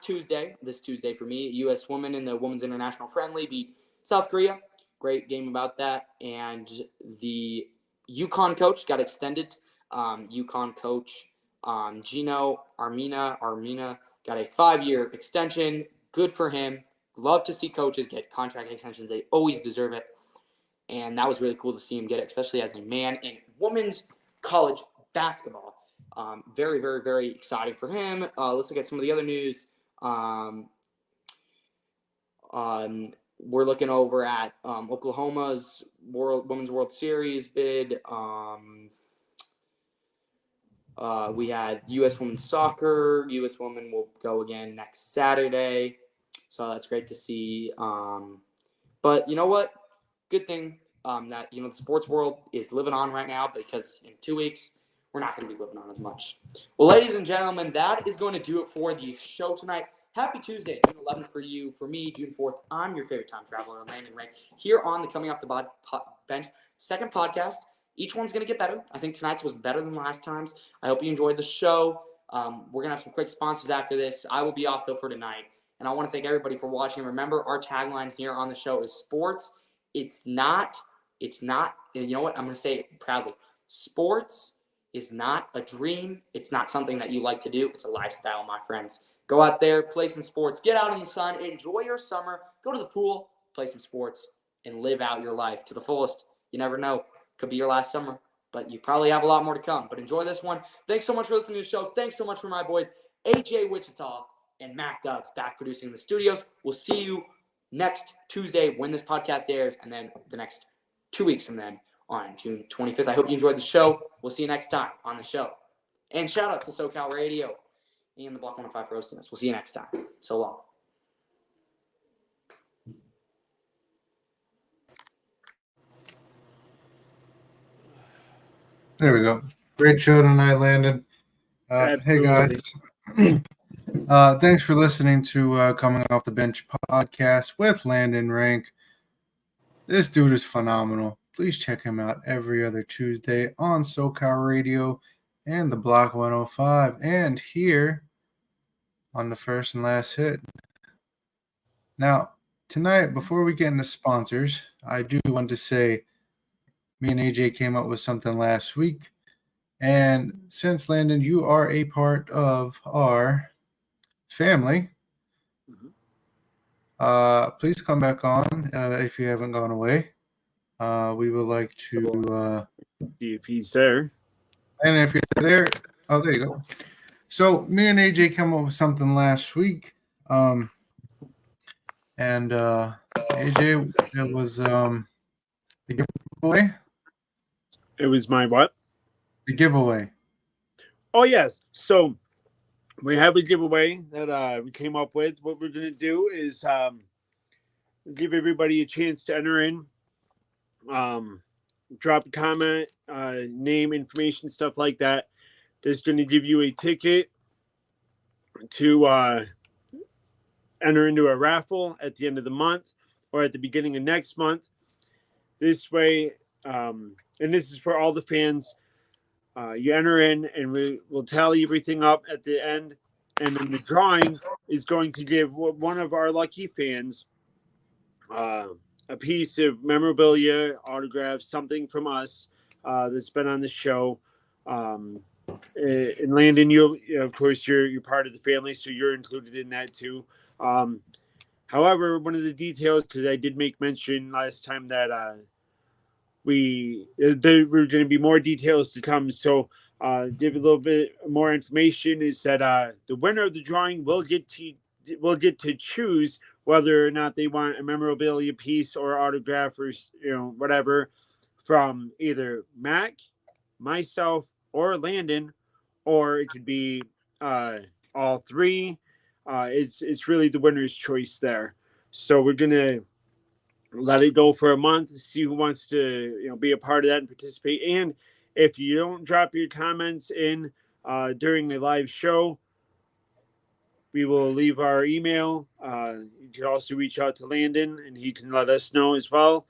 Tuesday for me, U.S. women in the Women's International Friendly beat South Korea. Great game about that. And the UConn coach got extended. UConn coach Gino Armina got a 5-year extension. Good for him. Love to see coaches get contract extensions. They always deserve it. And that was really cool to see him get it, especially as a man in women's college basketball. Very, very, very exciting for him. Let's look at some of the other news. We're looking over at Oklahoma's Women's World Series bid. We had U.S. Women's Soccer. U.S. Women will go again next Saturday. So that's great to see. But you know what? Good thing that, the sports world is living on right now, because in 2 weeks, we're not going to be living on as much. Well, ladies and gentlemen, that is going to do it for the show tonight. Happy Tuesday, June 11th for you. For me, June 4th, I'm your favorite time traveler, Landon Rank, here on the Coming Off the Bench second podcast. Each one's going to get better. I think tonight's was better than last time's. I hope you enjoyed the show. We're going to have some quick sponsors after this. I will be off, though, for tonight. And I want to thank everybody for watching. Remember, our tagline here on the show is sports. It's not, and you know what? I'm going to say it proudly. Sports is not a dream. It's not something that you like to do. It's a lifestyle, my friends. Go out there, play some sports, get out in the sun, enjoy your summer, go to the pool, play some sports, and live out your life to the fullest. You never know. Could be your last summer, but you probably have a lot more to come. But enjoy this one. Thanks so much for listening to the show. Thanks so much for my boys, AJ Wichita and Mac Dubs, back producing in the studios. We'll see you next Tuesday when this podcast airs, and then the next 2 weeks from then on June 25th. I hope you enjoyed the show. We'll see you next time on the show. And shout out to SoCal Radio and the Block 105 for hosting us. We'll see you next time. So long. There we go. Great show tonight, Landon. Hey, guys. Thanks for listening to Coming Off the Bench podcast with Landon Rank. This dude is phenomenal. Please check him out every other Tuesday on SoCal Radio and the Block 105 and here on the First and Last Hit. Now, tonight, before we get into sponsors, I do want to say me and AJ came up with something last week. And since, Landon, you are a part of our family, please come back on if you haven't gone away. We would like to see if he's there. And if you're there, oh, there you go. So me and AJ came up with something last week. And AJ, it was the giveaway. It was my what? The giveaway. Oh, yes. So we have a giveaway that we came up with. What we're going to do is give everybody a chance to enter in. Drop a comment, name, information, stuff like that. This is going to give you a ticket to enter into a raffle at the end of the month or at the beginning of next month. This way, and this is for all the fans. You enter in, and we will tally everything up at the end. And then the drawing is going to give one of our lucky fans a piece of memorabilia, autograph, something from us that's been on the show. And Landon, of course, you're part of the family, so you're included in that too. However, one of the details, because I did make mention last time that there were going to be more details to come. So give a little bit more information is that the winner of the drawing will get to choose whether or not they want a memorabilia piece or autograph or whatever from either Mac, myself, or Landon, or it could be all three. It's really the winner's choice there. So we're gonna let it go for a month, see who wants to be a part of that and participate. And if you don't drop your comments in during the live show, we will leave our email. You can also reach out to Landon, and he can let us know as well.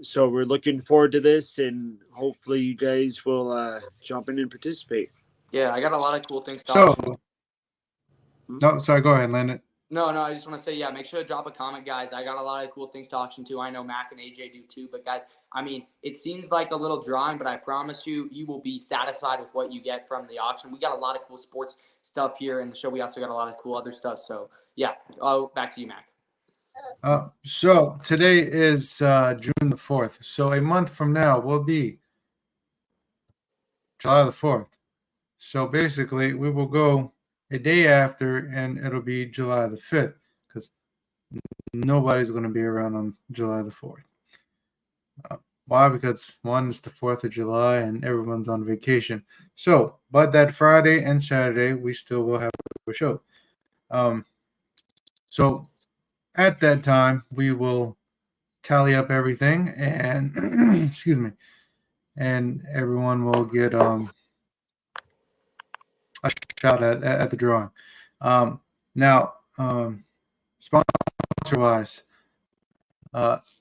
So we're looking forward to this, and hopefully you guys will jump in and participate. Yeah, I got a lot of cool things to So, no, sorry, go ahead, Landon. No, I just want to say, yeah, make sure to drop a comment, guys. I got a lot of cool things to auction too. I know Mac and AJ do too, but guys, I mean, it seems like a little drawing, but I promise you, you will be satisfied with what you get from the auction. We got a lot of cool sports stuff here in the show. We also got a lot of cool other stuff. So yeah, back to you, Mac. So today is June the 4th. So a month from now will be July the 4th. So basically, we will go a day after, and it'll be July the 5th, because nobody's going to be around on July the 4th. Why? Because one is the 4th of July, and everyone's on vacation. So, but that Friday and Saturday, we still will have a show. So at that time, we will tally up everything, and excuse me, and everyone will get a shot at the drawing. Now, sponsor-wise,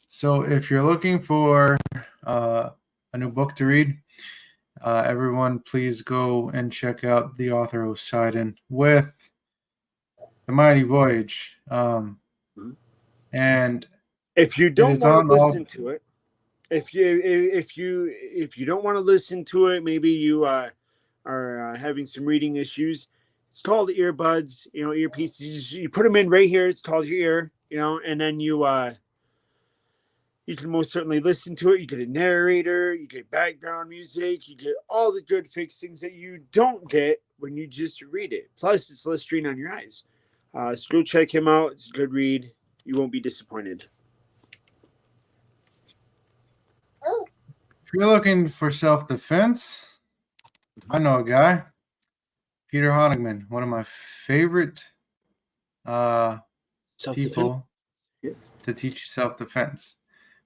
so if you're looking for a new book to read, everyone please go and check out The Author of Poseidon with The Mighty Voyage. And if you don't want to listen to it, if you don't want to listen to it, maybe you are having some reading issues. It's called earbuds, earpieces. You put them in right here. It's called your ear, and then you can most certainly listen to it. You get a narrator, you get background music, you get all the good fixings that you don't get when you just read it. Plus, it's less strain on your eyes. So go check him out. It's a good read. You won't be disappointed. If you're looking for self-defense, I know a guy, Peter Honigman, one of my favorite people Yeah. to teach you self-defense.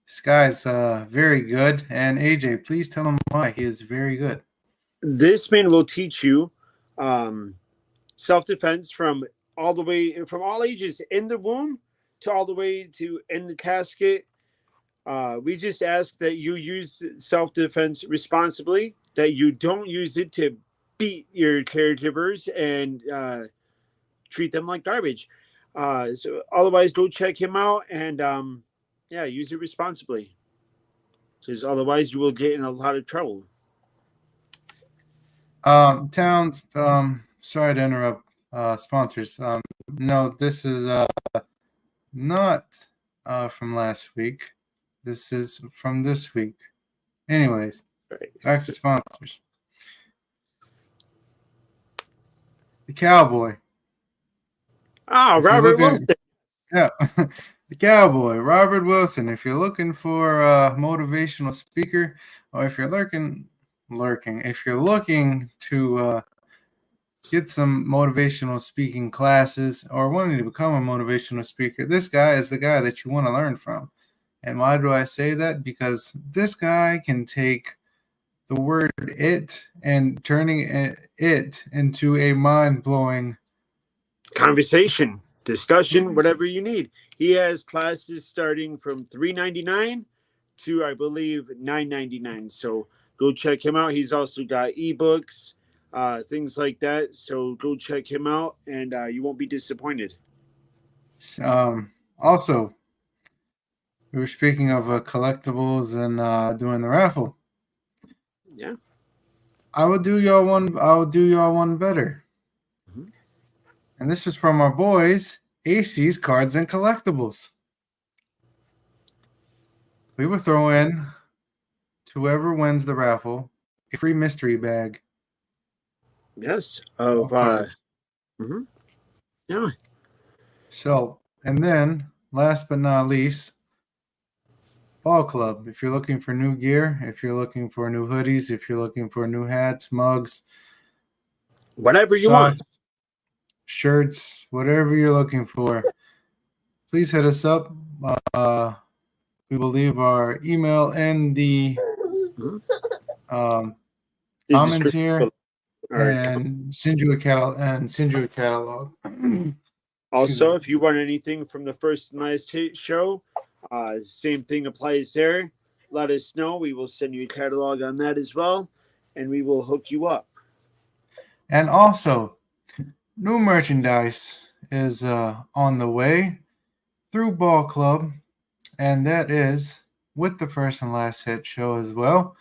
This guy's very good, and AJ, please tell him why he is very good. This man will teach you self-defense from all ages, in the womb to all the way to in the casket. We just ask that you use self-defense responsibly, that you don't use it to beat your caregivers and treat them like garbage. So otherwise, go check him out and use it responsibly, because otherwise you will get in a lot of trouble. Towns, sorry to interrupt sponsors. No, this is not from last week. This is from this week. Anyways, Right. back to sponsors. The Cowboy. Oh, If you're Robert looking- Wilson. Yeah, the Cowboy, Robert Wilson. If you're looking for a motivational speaker, or if you're looking to get some motivational speaking classes or wanting to become a motivational speaker, this guy is the guy that you want to learn from. And why do I say that? Because this guy can take the word "it" and turning it into a mind-blowing Conversation, discussion, whatever you need. He has classes starting from $3.99 to, I believe, $9.99. So go check him out. He's also got ebooks, things like that. So go check him out, and you won't be disappointed. Also, we were speaking of collectibles and doing the raffle. Yeah. I will do y'all one better. Mhm. And this is from our boys, AC's Cards and Collectibles. We will throw in to whoever wins the raffle a free mystery bag. Yes. of cards. Yeah. So, and then last but not least, Ball Club. If you're looking for new gear, if you're looking for new hoodies, if you're looking for new hats, mugs, Whatever you socks, want. shirts, whatever you're looking for, please hit us up. We will leave our email in the The comments description here below. All right. and send you a catalog. Also, if you want anything from the First and Last Hit show, same thing applies there. Let us know. We will send you a catalog on that as well, and we will hook you up. And also, new merchandise is on the way through Ball Club, and that is with the First and Last Hit show as well.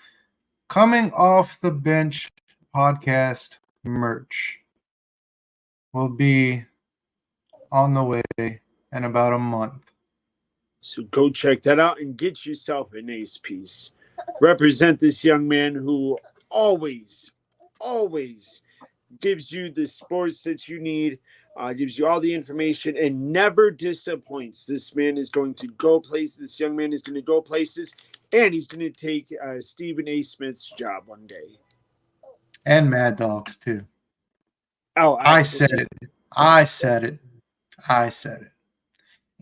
Coming Off the Bench podcast merch will be on the way in about a month. So go check that out and get yourself an ace piece. Represent this young man who always gives you the sports that you need, gives you all the information, and never disappoints. This man is going to go places. This young man is going to go places, and he's going to take Stephen A. Smith's job one day. And Mad Dogs, too. Oh, I said it.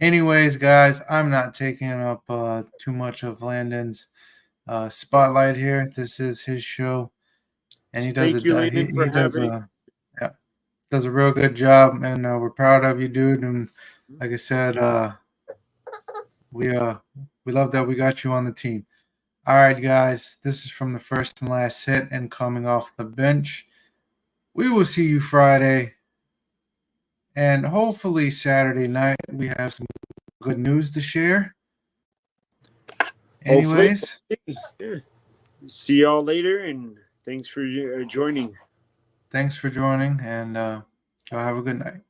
Anyways, guys, I'm not taking up too much of Landon's spotlight here. This is his show, and he does Thank you, Landon, for having. Does a real good job, and we're proud of you, dude. And like I said, we love that we got you on the team. All right, guys, this is from the First and Last Hit and Coming Off the Bench. We will see you Friday. And hopefully Saturday night we have some good news to share. Anyways. See y'all later, and thanks for joining. Thanks for joining, and y'all have a good night.